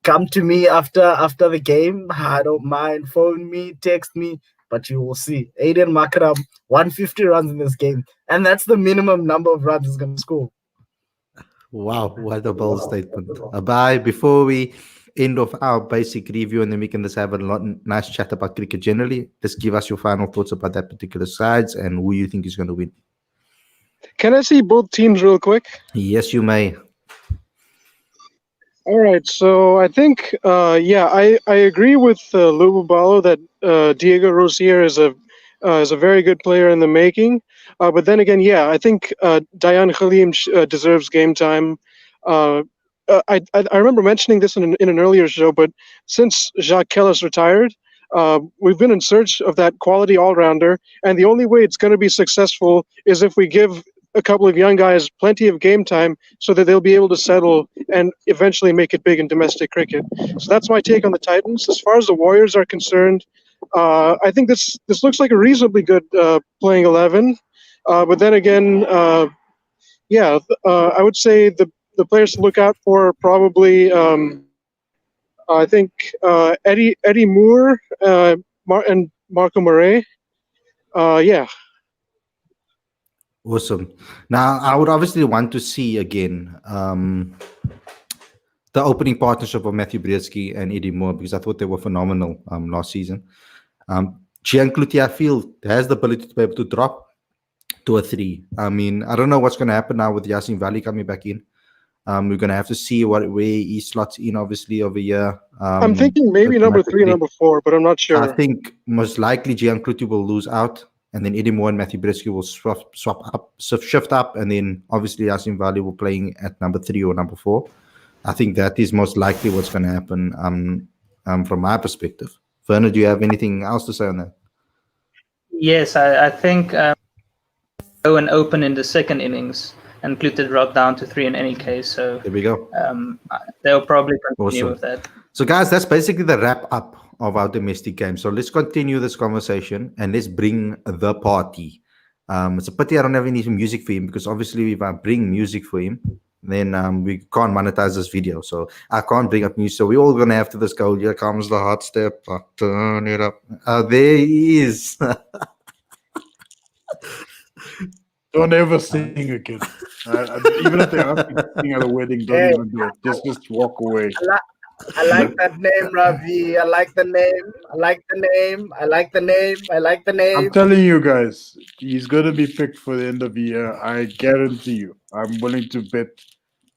Come to me after the game. I don't mind. Phone me, text me, but you will see. Aiden Makram, 150 runs in this game. And that's the minimum number of runs he's going to score. Wow, what a bold statement. Bye. Before we end of our basic review, and then we can just have a nice chat about cricket generally, just give us your final thoughts about that particular sides and who you think is going to win. Can I see both teams real quick? Yes, you may. All right, so I think, I agree with Lububalo that Diego Rosier is a very good player in the making. But then again, I think Dayan Khalim deserves game time. I remember mentioning this in an earlier show, but since Jacques Kellis retired, we've been in search of that quality all-rounder, and the only way it's going to be successful is if we give a couple of young guys plenty of game time so that they'll be able to settle and eventually make it big in domestic cricket. So that's my take on the Titans. As far as the Warriors are concerned, I think this looks like a reasonably good playing 11. But then again, I would say the players to look out for are probably, I think, Eddie Moore and Marco Murray. Awesome. Now, I would obviously want to see again the opening partnership of Matthew Bretzky and Eddie Moore, because I thought they were phenomenal last season. Gianlutti, I feel, has the ability to be able to drop to a 3. I mean, I don't know what's going to happen now with Yasin Valley coming back in. We're going to have to see where he slots in, obviously, over here. I'm thinking maybe number 3 and number 4, but I'm not sure. I think most likely Gianlutti will lose out, and then Eddie Moore and Matthew Bretzky will shift up, and then obviously Yasin Valley will playing at number 3 or number 4. I think that is most likely what's going to happen from my perspective. Werner, do you have anything else to say on that? Yes, I think go and open in the second innings and Klute drop down to 3 in any case. So there we go. They'll probably continue with that. So guys, that's basically the wrap up of our domestic game. So let's continue this conversation and let's bring the party. It's a pity I don't have any music for him, because obviously if I bring music for him, then we can't monetize this video. So I can't bring up music. So we're all going to have to just go, here comes the hot step, turn it up. There he is. Don't ever sing again. Even if they ask you to sing at a wedding, don't even do it. Just walk away. I like that name, Ravi. I like the name. I like the name. I like the name. I like the name. I'm telling you guys, he's going to be picked for the end of the year. I guarantee you. I'm willing to bet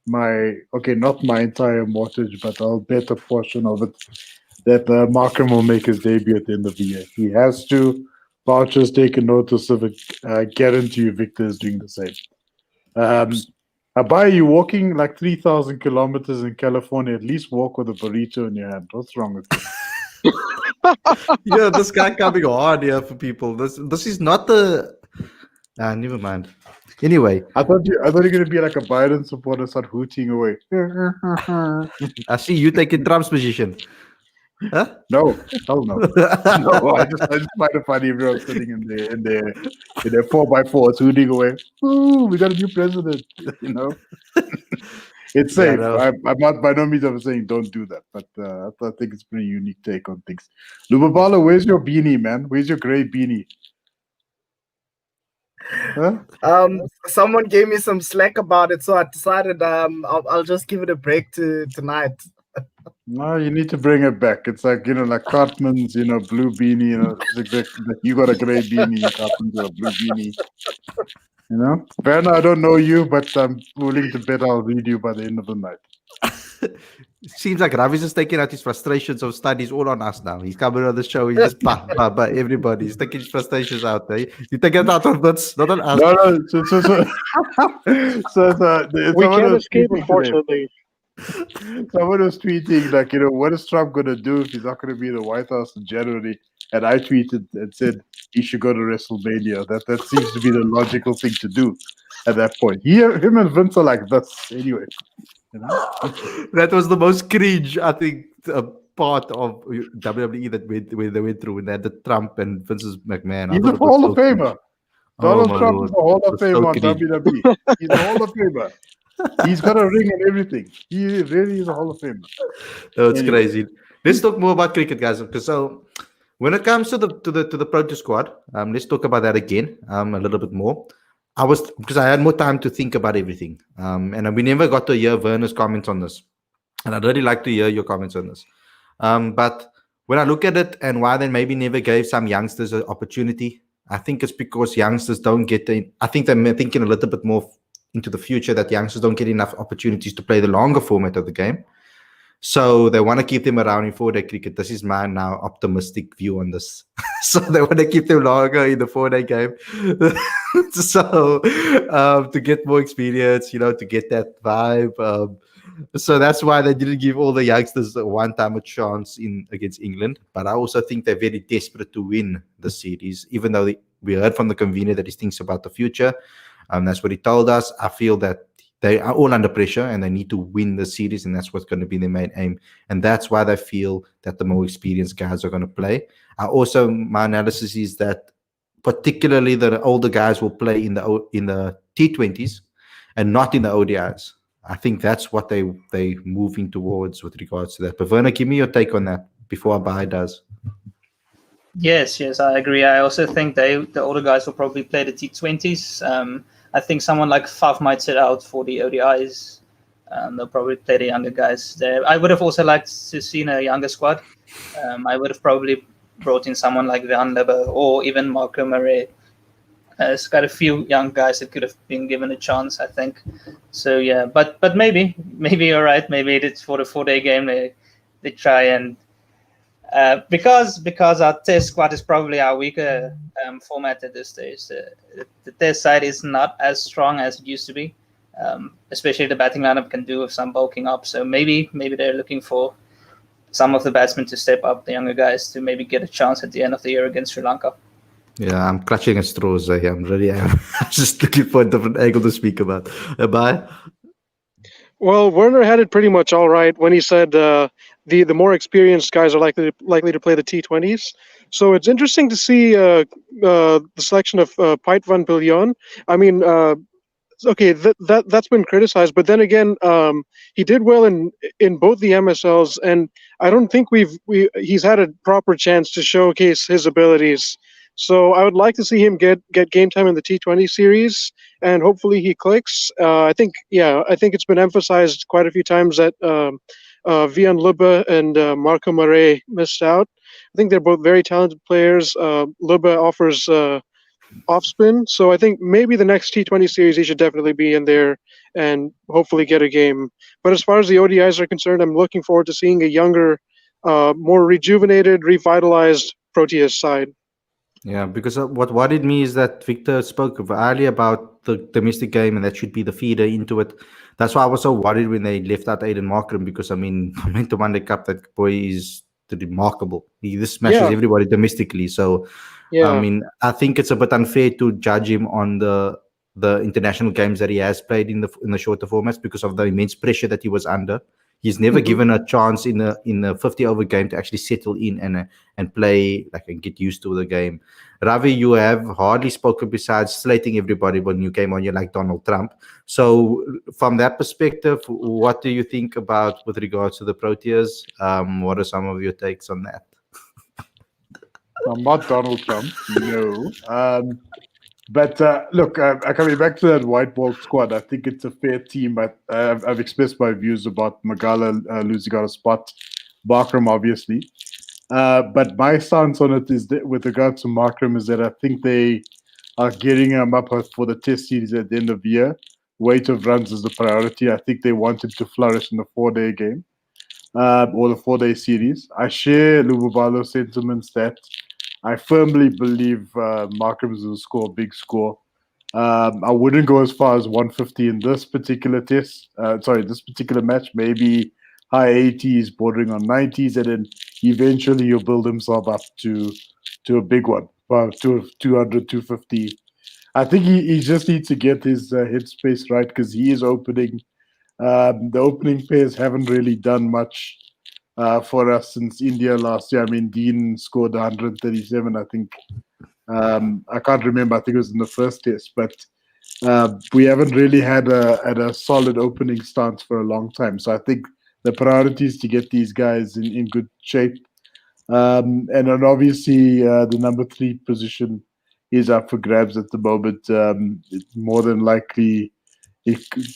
not my entire mortgage, but I'll bet a portion of it that Markham will make his debut at the end of the year. He has to. Vouchers taken notice of it. I guarantee you Victor is doing the same. Abai, you walking like 3,000 kilometers in California. At least walk with a burrito in your hand. What's wrong with you? Yeah, this guy coming hard here for people. This is not the... never mind. Anyway. I thought you were going to be like a Biden supporter, start hooting away. I see you taking Trump's position. Huh? No, hell no. No, I just find it funny everyone sitting in their 4x4s hooting away. Ooh, we got a new president. You know, it's safe. I'm not by no means I'm saying don't do that, but I think it's a pretty unique take on things. Lubabala, where's your beanie, man? Where's your gray beanie? Huh? Someone gave me some slack about it, so I decided I'll just give it a break tonight. No, you need to bring it back. It's like, like Cartman's, blue beanie, it's exactly like you got a gray beanie, Cartman's got a blue beanie. Werner, I don't know you, but I'm willing to bet I'll read you by the end of the night. It seems like Ravi's just taking out his frustrations of studies all on us now. He's coming on the show. He's just by everybody. He's taking his frustrations out there. You take it out on us, not on us. No. We can't escape, unfortunately. Someone was tweeting, like, what is Trump going to do if he's not going to be in the White House in January? And I tweeted and said he should go to WrestleMania. That seems to be the logical thing to do. at that point. Him and Vince are like this anyway. You know? That was the most cringe, I think, part of WWE that they went through when they had the Trump and Vince McMahon. I He's thought a it was Hall so of Famer. cringe. Oh, Donald my Trump Lord. is a Hall It of was Fame so on cringe. WWE. He's a Hall of Famer. He's got a ring and everything. He really is a Hall of Famer. That's Anyway. crazy. Let's talk more about cricket, guys. Because so when it comes to the Protea squad, let's talk about that again a little bit more. Because I had more time to think about everything, and we never got to hear Werner's comments on this, and I'd really like to hear your comments on this. But when I look at it and why they maybe never gave some youngsters an opportunity, I think it's because youngsters don't get I think they're thinking a little bit more into the future, that youngsters don't get enough opportunities to play the longer format of the game. So they want to keep them around in 4-day cricket. This is my now optimistic view on this. So they want to keep them longer in the 4-day game. So to get more experience, to get that vibe. So that's why they didn't give all the youngsters a one-time chance against England. But I also think they're very desperate to win the series, even though we heard from the convener that he thinks about the future. That's what he told us. I feel that they are all under pressure and they need to win the series, and that's what's going to be their main aim. And that's why they feel that the more experienced guys are going to play. My analysis is that particularly the older guys will play in the T20s and not in the ODIs. I think that's what they moving towards with regards to that. But Werner, give me your take on that before Abai does. Yes, I agree. I also think the older guys will probably play the T20s. I think someone like Faf might sit out for the ODIs. They'll probably play the younger guys there. I would have also liked to see a younger squad. I would have probably brought in someone like Van Lebbe or even Marco Murray. It's got a few young guys that could have been given a chance, I think. So yeah, but maybe you're right. Maybe it's for the 4-day game they try and because our test squad is probably our weaker format at this stage. The test side is not as strong as it used to be. Especially the batting lineup can do with some bulking up. So maybe they're looking for some of the batsmen to step up, the younger guys, to maybe get a chance at the end of the year against Sri Lanka. Yeah, I'm clutching at straws. I'm just looking for a different angle to speak about. Bye. Well, Werner had it pretty much all right when he said the more experienced guys are likely to play the T20s. So it's interesting to see the selection of Pite van Biljon. I mean, okay, that's been criticized, but then again, he did well in both the MSLs, and I don't think he's had a proper chance to showcase his abilities. So I would like to see him get game time in the T20 series, and hopefully he clicks. I think it's been emphasized quite a few times that Vian Lubbe and Marco Murray missed out. I think they're both very talented players. Lubbe offers off spin, so I think maybe the next T20 series he should definitely be in there and hopefully get a game. But as far as the ODIs are concerned, I'm looking forward to seeing a younger, more rejuvenated, revitalized Proteas side. Yeah, because what worried me is that Victor spoke earlier about the domestic game, and that should be the feeder into it. That's why I was so worried when they left out Aiden Markram, because I mean, to win the cup, that boy is remarkable. He smashes everybody domestically. So, Yeah. I mean, I think it's a bit unfair to judge him on the international games that he has played in the shorter formats because of the immense pressure that he was under. He's never given a chance in a 50-over game to actually settle in and play and get used to the game. Ravi, you have hardly spoken besides slating everybody when you came on. You're like Donald Trump. So from that perspective, what do you think about with regards to the Proteas? What are some of your takes on that? I'm not Donald Trump, no. But look, coming back to that white ball squad, I think it's a fair team. But I've expressed my views about Magala losing out a spot, Markram obviously. But my stance on it is that with regard to Markram is that I think they are getting him up for the test series at the end of the year. Weight of runs is the priority. I think they want him to flourish in the 4-day game or the 4-day series. I share Lububalo's sentiments that I firmly believe Markram will score a big score. I wouldn't go as far as 150 in this particular this particular match. Maybe high 80s, bordering on 90s, and then eventually you'll build himself up to a big one, to 200, 250. I think he just needs to get his headspace right, because he is opening. The opening pairs haven't really done much for us since India last year. I mean, Dean scored 137, I think. I can't remember. I think it was in the first test, but we haven't really had a solid opening stance for a long time. So I think the priority is to get these guys in good shape. And then obviously the number 3 position is up for grabs at the moment. More than likely,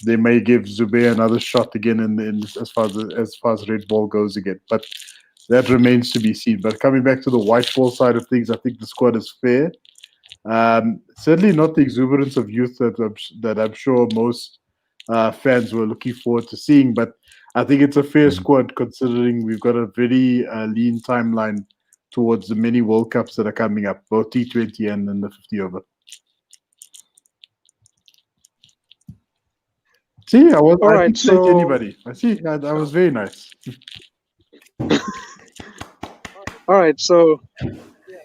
they may give Zubair another shot again in as far as red ball goes again. But that remains to be seen. But coming back to the white ball side of things, I think the squad is fair. Certainly not the exuberance of youth that I'm sure most fans were looking forward to seeing, but I think it's a fair squad considering we've got a very lean timeline towards the many World Cups that are coming up, both T20 and the 50 over. See, I didn't take anybody. I see, that was very nice. All right, so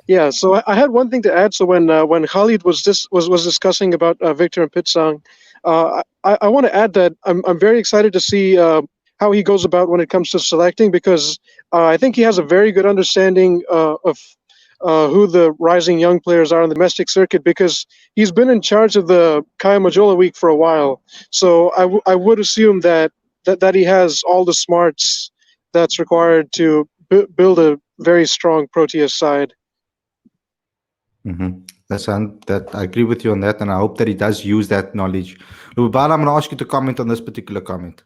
yeah, so I had one thing to add. So when Khalid was discussing about Victor and Pitsang, I want to add that I'm very excited to see how he goes about when it comes to selecting, because I think he has a very good understanding of who the rising young players are on the domestic circuit, because he's been in charge of the Kaya Majola Week for a while. So I would assume that he has all the smarts that's required to build a very strong Proteas side. That I agree with you on that, and I hope that he does use that knowledge. Lubala, I'm going to ask you to comment on this particular comment.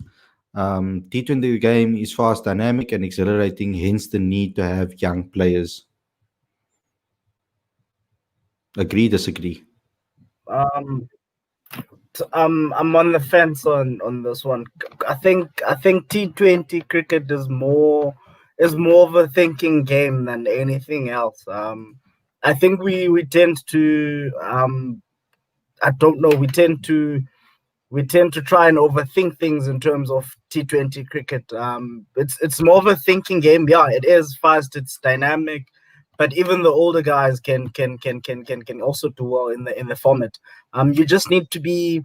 T20 game is fast, dynamic, and exhilarating, hence the need to have young players. Agree, disagree? I'm on the fence on this one. I think T20 cricket is more of a thinking game than anything else. I think we tend to I don't know, we tend to try and overthink things in terms of T20 cricket. It's more of a thinking game. Yeah, it is fast, it's dynamic, but even the older guys can also do well in the format. You just need to be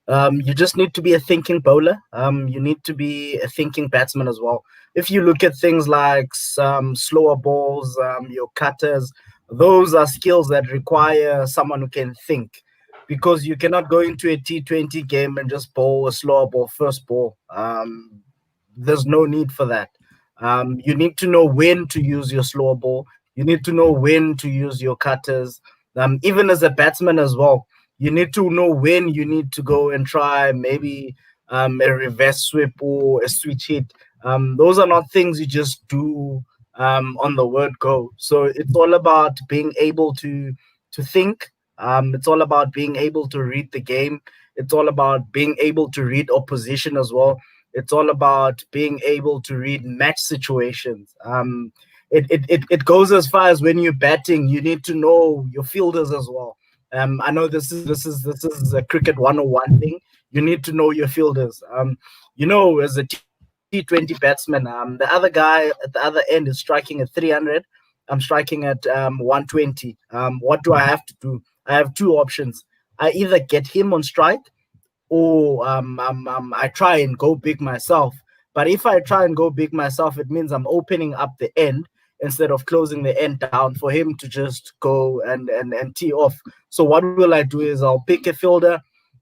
a thinking bowler. You need to be a thinking batsman as well. If you look at things like slower balls, your cutters, those are skills that require someone who can think, because you cannot go into a T20 game and just bowl a slower ball first ball. There's no need for that. You need to know when to use your slower ball. You need to know when to use your cutters. Even as a batsman as well, you need to know when you need to go and try maybe a reverse sweep or a switch hit. Those are not things you just do on the word go. So it's all about being able to think. It's all about being able to read the game. It's all about being able to read opposition as well. It's all about being able to read match situations. It goes as far as when you're batting, you need to know your fielders as well. I know this is a cricket 101 thing. You need to know your fielders. As a T20 batsman, the other guy at the other end is striking at 300. I'm striking at 120. What do I have to do? I have two options. I either get him on strike, or I try and go big myself. But if I try and go big myself, it means I'm opening up the end instead of closing the end down for him to just go and tee off. So what will I do is I'll pick a fielder.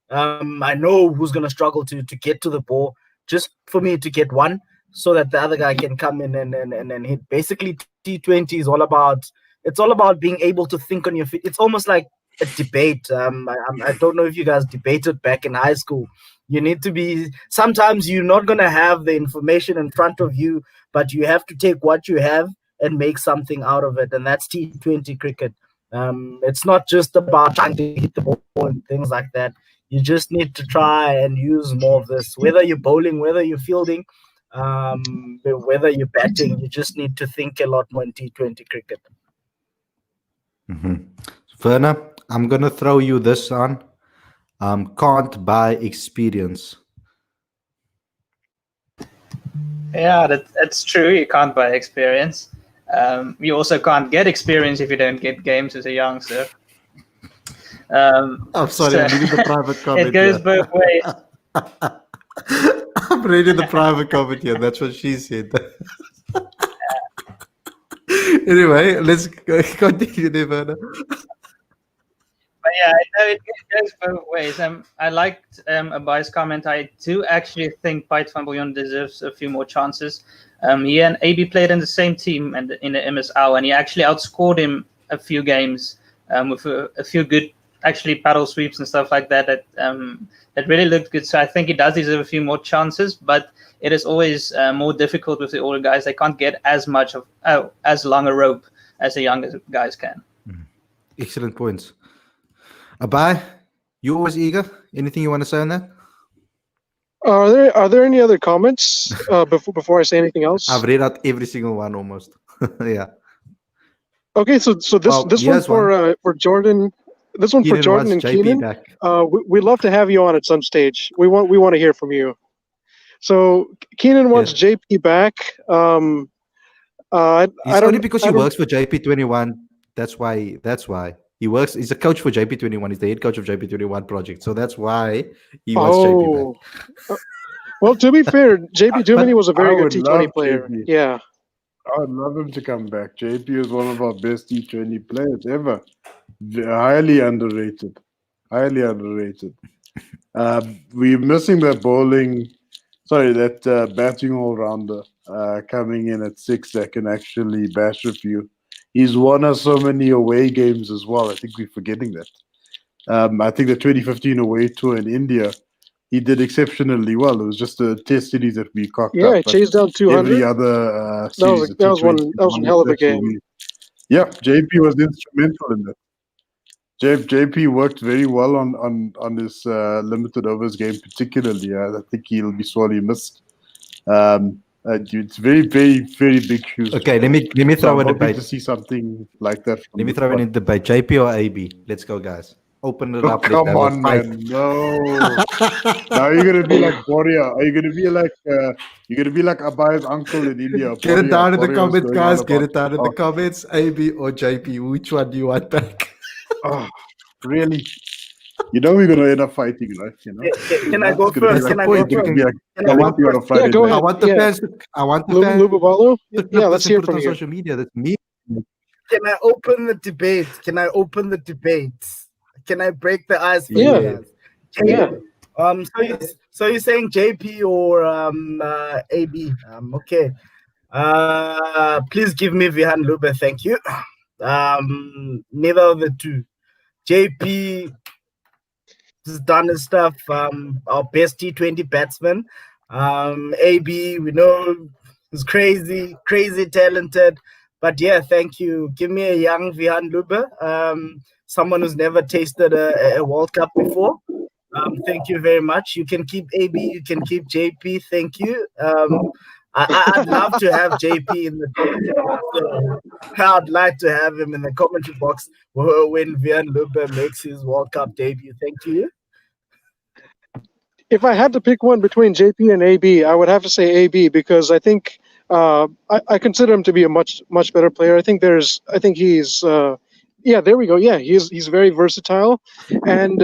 I know who's going to struggle to get to the ball, just for me to get one, so that the other guy can come in and hit. Basically, T20 is all about being able to think on your feet. It's almost like a debate. I don't know if you guys debated back in high school. You need to be, sometimes you're not going to have the information in front of you, but you have to take what you have and make something out of it. And that's T20 cricket. It's not just about trying to hit the ball and things like that. You just need to try and use more of this, whether you're bowling, whether you're fielding, whether you're batting. You just need to think a lot more in T20 cricket. Werner, I'm going to throw you this on. Can't buy experience. Yeah, that's true. You can't buy experience. You also can't get experience if you don't get games as a youngster. I'm sorry, I'm reading the private comment. It goes both ways. I'm reading the private comment here. That's what she said. Anyway, let's continue there, Werner. But yeah, it goes both ways. I liked Abai's comment. I do actually think Piet van Biljon deserves a few more chances. He and AB played in the same team and in the MSL, and he actually outscored him a few games with a few good, actually, paddle sweeps and stuff like that. That really looked good. So I think he does deserve a few more chances, but it is always more difficult with the older guys. They can't get as much of as long a rope as the younger guys can. Excellent points. Abai, you always eager? Anything you want to say on that? Are there any other comments before I say anything else? I've read out every single one almost. Yeah. Okay, so this one for Jordan. This one Keenan for Jordan and wants JP Keenan. back. We'd love to have you on at some stage. We want to hear from you. So Keenan wants JP back. It's only because he works for JP21. That's why. He works. He's a coach for JP21. He's the head coach of JP21 project. So that's why he wants JP back. Well, to be fair, JP Duminy was a very good T20 player. JP. Yeah. I would love him to come back. JP is one of our best T20 players ever. Highly underrated. Highly underrated. We're missing that batting all-rounder coming in at 6 that can actually bash a few. He's won us so many away games as well. I think we're forgetting that. I think the 2015 away tour in India, he did exceptionally well. It was just the test series that we cocked up. Yeah, chased down 200. Every other series, that was one hell of a game. Yeah, JP was instrumental in that. JP worked very well on this limited overs game, particularly. I think he'll be sorely missed. It's very, very, very big shoes. Okay, let me throw in a debate. To see something like that. Let me throw in a debate. JP or AB? Let's go, guys. Open it up. Come on, man. No. Now you're gonna be like Boria. Are you gonna be like Abai's uncle in India? Get it down in the comments, guys. Get it down in the comments. AB or JP? Which one do you want back? Oh, really? You know we're gonna end up fighting, right? You know. Can I go first? Can I go first? Go ahead. I want the fans. Lubabalo? Yeah, let's hear from you. Social media. That's me. Can I open the debate? Can I break the ice for you guys? Yeah. So you're saying JP or AB? Okay. Please give me Vihan Lube. Thank you. Neither of the two. JP has done his stuff. Our best T20 batsman. AB, we know, is crazy talented. But yeah, thank you. Give me a young Vihan Lube. Someone who's never tasted a World Cup before. Thank you very much. You can keep AB, you can keep JP. Thank you. I'd love to have JP in the commentary box. I'd like to have him in the commentary box when Vihan Lube makes his World Cup debut. Thank you. If I had to pick one between JP and AB, I would have to say AB because I think I consider him to be a much better player. I think he's there we go. Yeah, he's very versatile, and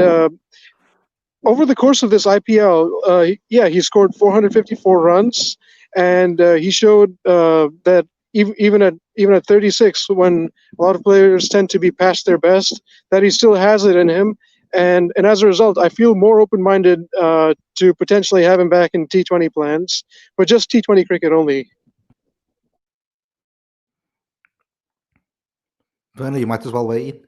over the course of this IPL, he scored 454 runs, and he showed that even at 36, when a lot of players tend to be past their best, that he still has it in him. And as a result, I feel more open-minded to potentially have him back in T20 plans, but just T20 cricket only. Werner, you might as well weigh in.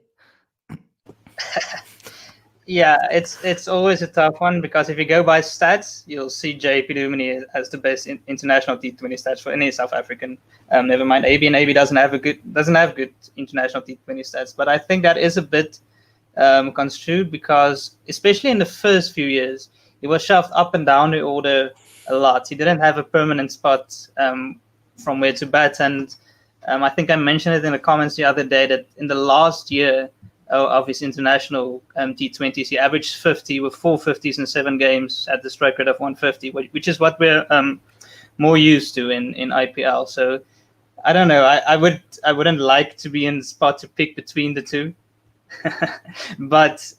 Yeah, it's always a tough one because if you go by stats, you'll see JP Duminy as the best international T20 stats for any South African. Never mind AB, and AB doesn't have good international T20 stats. But I think that is a bit construed because, especially in the first few years, he was shoved up and down the order a lot. He didn't have a permanent spot from where to bat, and I think I mentioned it in the comments the other day that in the last year of his international T20s, he averaged 50 with 4 50s in 7 games at the strike rate of 150, which is what we're more used to in IPL. So I don't know. I wouldn't like to be in the spot to pick between the two. But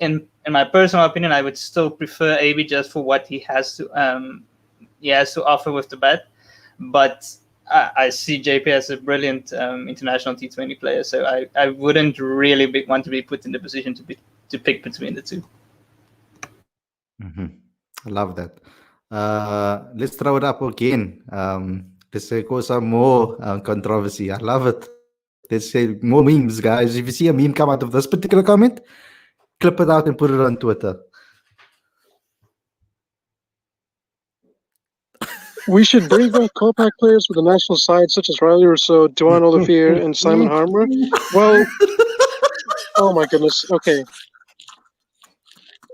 in my personal opinion, I would still prefer AB just for what he has to offer with the bat. But I see JP as a brilliant international T20 player, so I wouldn't really want to be put in the position to pick between the two. Mm-hmm. I love that. Let's throw it up again. Let's go some more controversy. I love it. Let's say more memes, guys. If you see a meme come out of this particular comment, clip it out and put it on Twitter. We should bring back Copac players for the national side, such as Riley Rousseau, Duan Olivier, and Simon Harmer. Well, oh my goodness. Okay.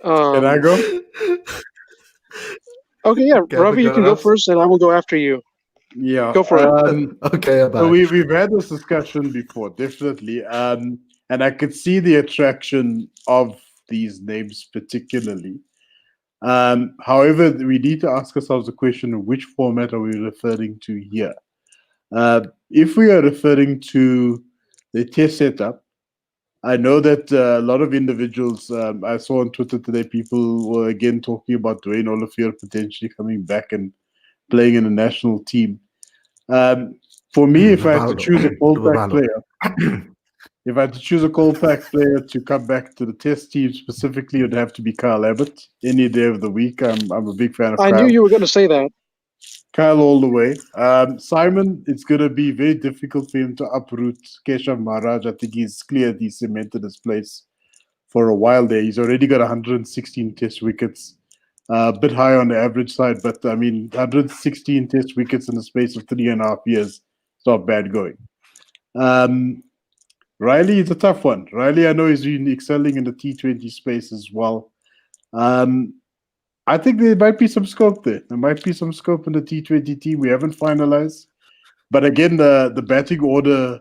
Can I go? Okay, yeah. Okay, Ravi, you can go first, and I will go after you. Yeah. Go for it. Okay, So we've had this discussion before, definitely. And I could see the attraction of these names particularly. However, we need to ask ourselves the question, which format are we referring to here? If we are referring to the test setup, I know that a lot of individuals, I saw on Twitter today, people were again talking about Duane Olivier potentially coming back and playing in the national team. For me, if I had to choose a Colpack player, if I had to choose a Colpack player to come back to the test team specifically, it would have to be Kyle Abbott any day of the week. I'm a big fan of Kyle. I knew you were going to say that. Kyle all the way. Simon, it's going to be very difficult for him to uproot Keshav Maharaj. I think he's clearly cemented his place for a while there. He's already got 116 test wickets. A bit high on the average side, but I mean, 116 test wickets in the space of 3.5 years. It's not bad going. Riley is a tough one. Riley, I know, he's been excelling in the T20 space as well. I think there might be some scope there. There might be some scope in the T20 team. We haven't finalized. But again, the batting order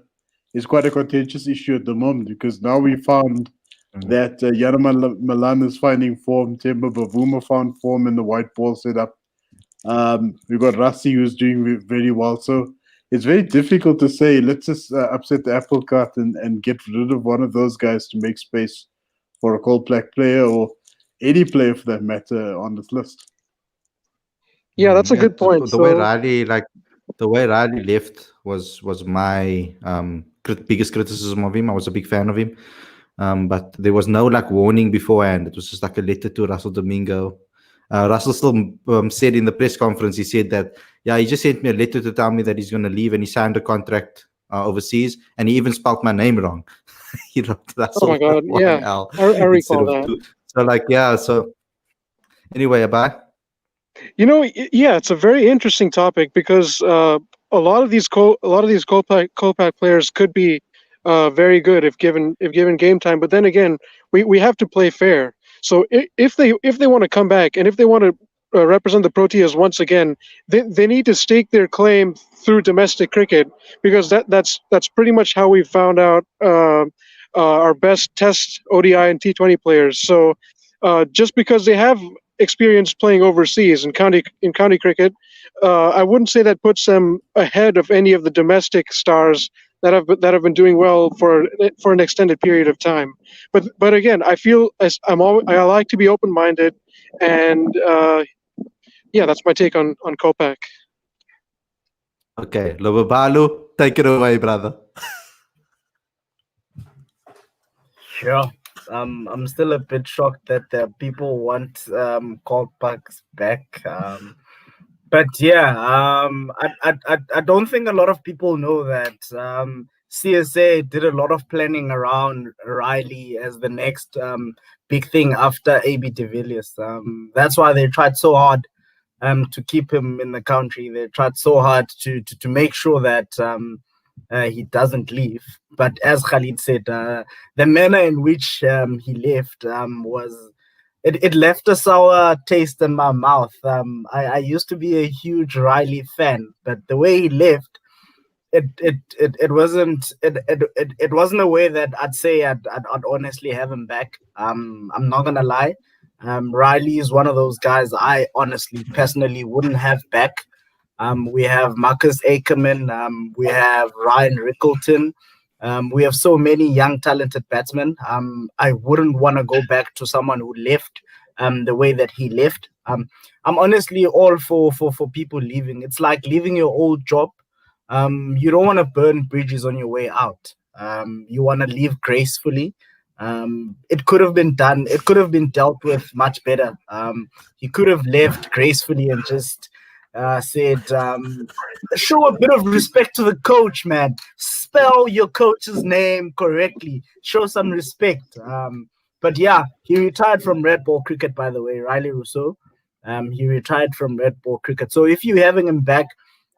is quite a contentious issue at the moment because now we found that Yana Malan is finding form. Temba Bavuma found form in the white ball setup. We've got Rassi who's doing very well. So it's very difficult to say, let's just upset the apple cart and get rid of one of those guys to make space for a Colpack player or any player for that matter on this list. Yeah, that's a good point. The way Riley left was my biggest criticism of him. I was a big fan of him. But there was no warning beforehand. It was just a letter to Russell Domingo. Russell still said in the press conference, he said that, he just sent me a letter to tell me that he's going to leave, and he signed a contract overseas, and he even spelled my name wrong. He wrote Russell. Oh my God, yeah. L I recall that. So anyway, bye. It's a very interesting topic because a lot of these Colpack players could be very good if given game time. But then again, we have to play fair. So if they want to come back and if they want to represent the Proteas once again, they need to stake their claim through domestic cricket because that's pretty much how we found out our best Test, ODI, and T20 players. So just because they have experience playing overseas in county cricket, I wouldn't say that puts them ahead of any of the domestic stars that have been doing well for an extended period of time. But again, I feel I like to be open-minded, and that's my take on Colpack. Okay, Lobabalu, take it away, brother. Sure. I'm still a bit shocked that people want Colpacks back. But I don't think a lot of people know that CSA did a lot of planning around Riley as the next big thing after AB de Villiers. That's why they tried so hard to keep him in the country. They tried so hard to make sure that he doesn't leave. But as Khalid said, the manner in which he left was... It left a sour taste in my mouth. I used to be a huge Riley fan, but the way he left, it wasn't a way that I'd say I'd honestly have him back. I'm not gonna lie. Riley is one of those guys I honestly, personally wouldn't have back. We have Marcus Ackerman. We have Ryan Rickleton. We have so many young, talented batsmen. I wouldn't want to go back to someone who left the way that he left. I'm honestly all for people leaving. It's like leaving your old job. You don't want to burn bridges on your way out. You want to leave gracefully. It could have been done. It could have been dealt with much better. He could have left gracefully and just said, show a bit of respect to the coach, man. Spell your coach's name correctly. Show some respect. But yeah, he retired from red ball cricket, by the way, Riley Rousseau. He retired from red ball cricket. So if you're having him back,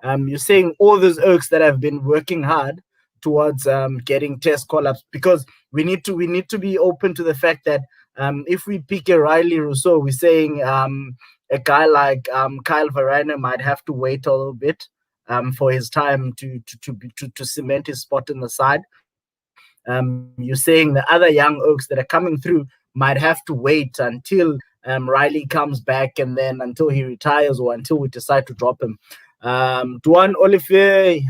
you're saying all those Oaks that have been working hard towards getting test call-ups, because we need to be open to the fact that if we pick a Riley Rousseau, we're saying a guy like Kyle Verreynne might have to wait a little bit for his time to cement his spot in the side. You're saying the other young Oaks that are coming through might have to wait until Riley comes back, and then until he retires or until we decide to drop him. Duan Olivier,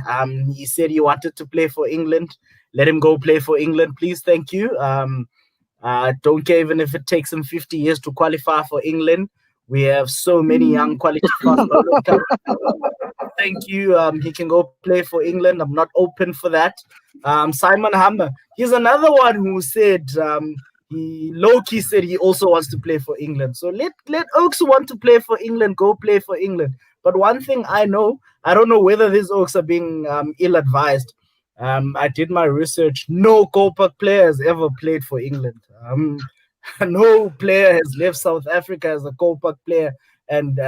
he said he wanted to play for England. Let him go play for England, please. Thank you. Don't care even if it takes him 50 years to qualify for England. We have so many young quality fast bowlers. Thank you. He can go play for England. I'm not open for that. Simon Hammer, he's another one who said he low-key said he also wants to play for England. So let Oaks who want to play for England go play for England. But one thing I know, I don't know whether these Oaks are being ill-advised. I did my research. No Kolpak players ever played for England. No player has left South Africa as a Kolpak player and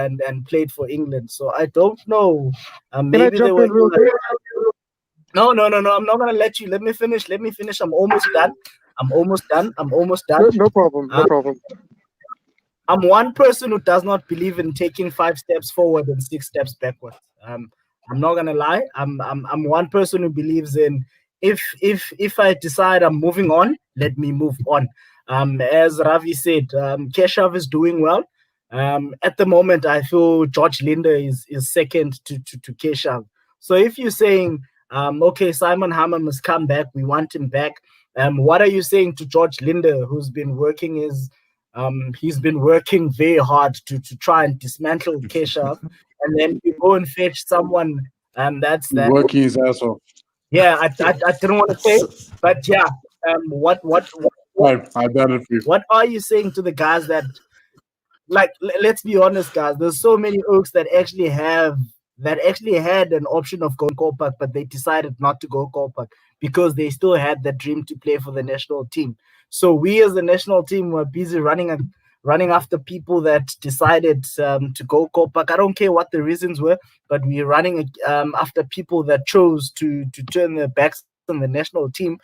played for England. So I don't know. Maybe they were. No. I'm not gonna let you. Let me finish. I'm almost done. No problem. I'm one person who does not believe in taking 5 steps forward and 6 steps backwards. I'm not gonna lie. I'm one person who believes in if I decide I'm moving on, let me move on. As Ravi said, Keshav is doing well. At the moment, I feel George Linder is second to Keshav. So if you're saying, okay, Simon Hammer must come back, we want him back. What are you saying to George Linder, who's been working he's been working very hard to try and dismantle Keshav, and then you go and fetch someone that's that working his ass off. Yeah, I didn't want to say, but yeah, what I got it for you. what are you saying to the guys that, like, let's be honest, guys, there's so many Oaks that actually had an option of going Kolpak, but they decided not to go Kolpak because they still had the dream to play for the national team. So we as the national team were busy running after people that decided to go Kolpak. I don't care what the reasons were, but we're running after people that chose to turn their backs on the national team,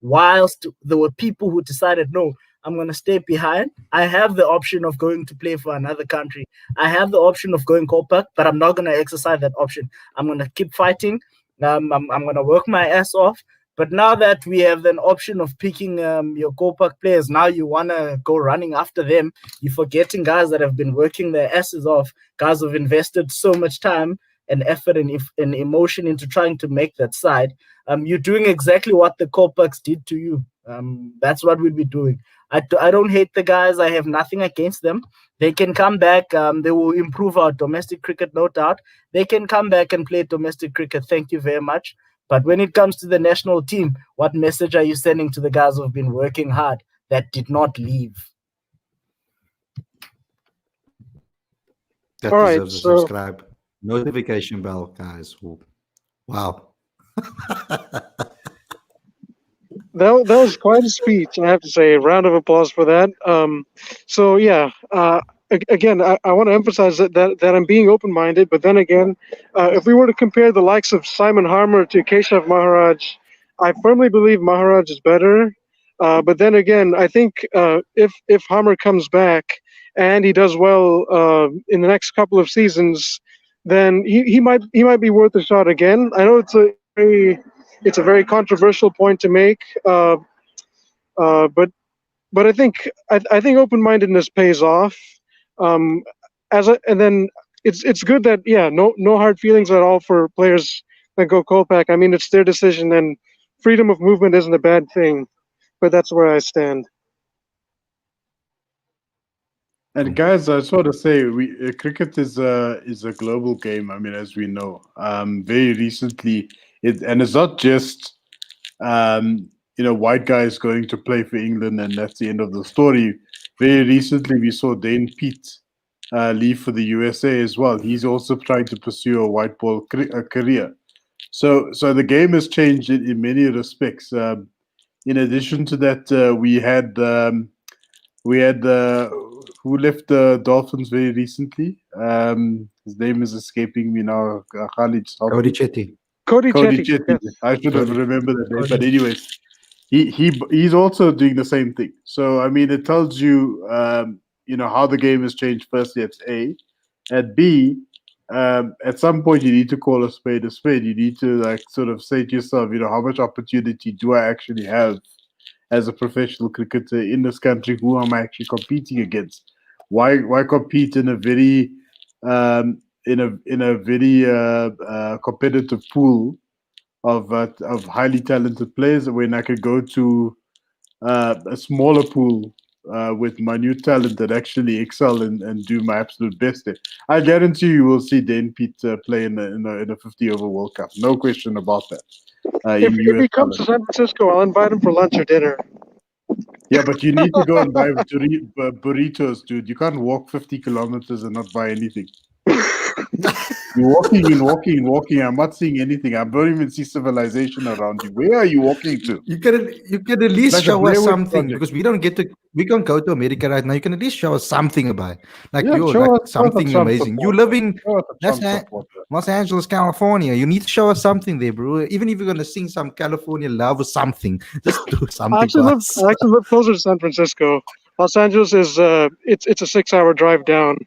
whilst there were people who decided, no, I'm going to stay behind. I have the option of going to play for another country. I have the option of going Kolpak, but I'm not going to exercise that option. I'm going to keep fighting. I'm going to work my ass off. But now that we have an option of picking your Kolpak players, now you want to go running after them. You're forgetting guys that have been working their asses off, guys who have invested so much time and effort and emotion into trying to make that side. You're doing exactly what the Kolpaks did to you. That's what we'll be doing. I don't hate the guys. I have nothing against them. They can come back. They will improve our domestic cricket, no doubt. They can come back and play domestic cricket. Thank you very much. But when it comes to the national team, what message are you sending to the guys who have been working hard that did not leave? That All right, deserves a so- subscribe. Notification bell, guys. Wow. That was quite a speech, I have to say. A round of applause for that. So yeah, again, I want to emphasize that I'm being open-minded. But then again, if we were to compare the likes of Simon Harmer to Keshav Maharaj, I firmly believe Maharaj is better. But then again, I think if Harmer comes back and he does well in the next couple of seasons, then he might be worth a shot again. I know it's a very controversial point to make, but I think open-mindedness pays off. And then it's good that no hard feelings at all for players that go Kolpak. I mean, it's their decision, and freedom of movement isn't a bad thing, but that's where I stand. And guys, I just want to say, cricket is a global game. I mean, as we know, very recently, it's not just white guys going to play for England, and that's the end of the story. Very recently, we saw Dane Pete leave for the USA as well. He's also trying to pursue a white ball career. So the game has changed in many respects. In addition to that, we had who left the Dolphins very recently. His name is escaping me now. Khalid. Cody Chetty. Cody Cody Chetty. Chetty. Yes. I should have Cody. remembered that name. But anyways, he's also doing the same thing. So I mean, it tells you how the game has changed. Firstly, it's A, and B. At some point, you need to call a spade a spade. You need to sort of say to yourself, how much opportunity do I actually have as a professional cricketer in this country? Who am I actually competing against? Why compete in a very competitive pool of highly talented players when I could go to a smaller pool with minute talent that actually excel and do my absolute best there? I guarantee you will see Dan Pete play in a 50-over World Cup. No question about that. If he comes to San Francisco, I'll invite him for lunch or dinner. Yeah, but you need to go and buy burritos, dude. You can't walk 50 kilometers and not buy anything. You're walking. I'm not seeing anything. I don't even see civilization around you. Where are you walking to? You can at least Like a show us Blair Witch something, Project. because we can't go to America right now. You can at least show us something about, Show us something Trump amazing. You supporter. live in Show us a Trump supporter. Los Angeles, California. You need to show us something there, bro. Even if you're gonna sing some California love or something, just do something. I actually live closer to San Francisco. Los Angeles is it's a 6-hour drive down.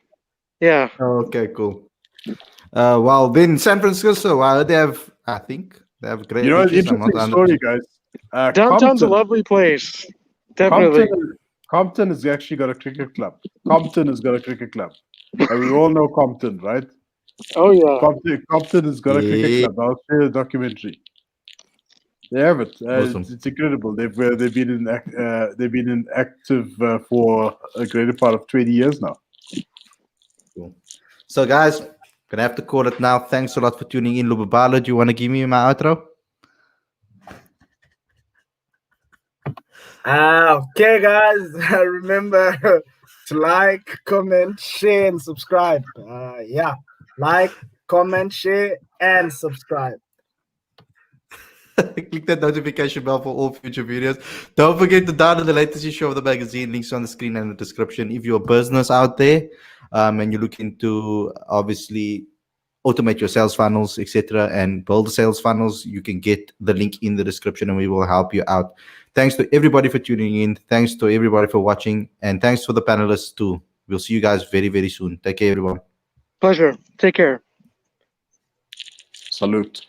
Yeah. Okay, cool. Well, then San Francisco, they have great beaches. I'm not Interesting story, guys. Downtown's a lovely place. Definitely. Compton has actually got a cricket club. Compton has got a cricket club. And we all know Compton, right? Oh yeah. Compton has got a cricket club. I'll share the documentary. They have it. Awesome. It's incredible. They've been active for a greater part of 20 years now. Cool. So, guys, gonna have to call it now. Thanks a lot for tuning in. Lubabalo, do you want to give me my outro? Okay, guys. Remember to like, comment, share, and subscribe. Like, comment, share, and subscribe. Click that notification bell for all future videos. Don't forget to download the latest issue of the magazine. Links on the screen and the description. If you're a business out there and you're looking to obviously automate your sales funnels, etc., and build the sales funnels, you can get the link in the description and we will help you out. Thanks to everybody for tuning in. Thanks to everybody for watching. And thanks for the panelists too. We'll see you guys very, very soon. Take care, everyone. Pleasure. Take care. Salute.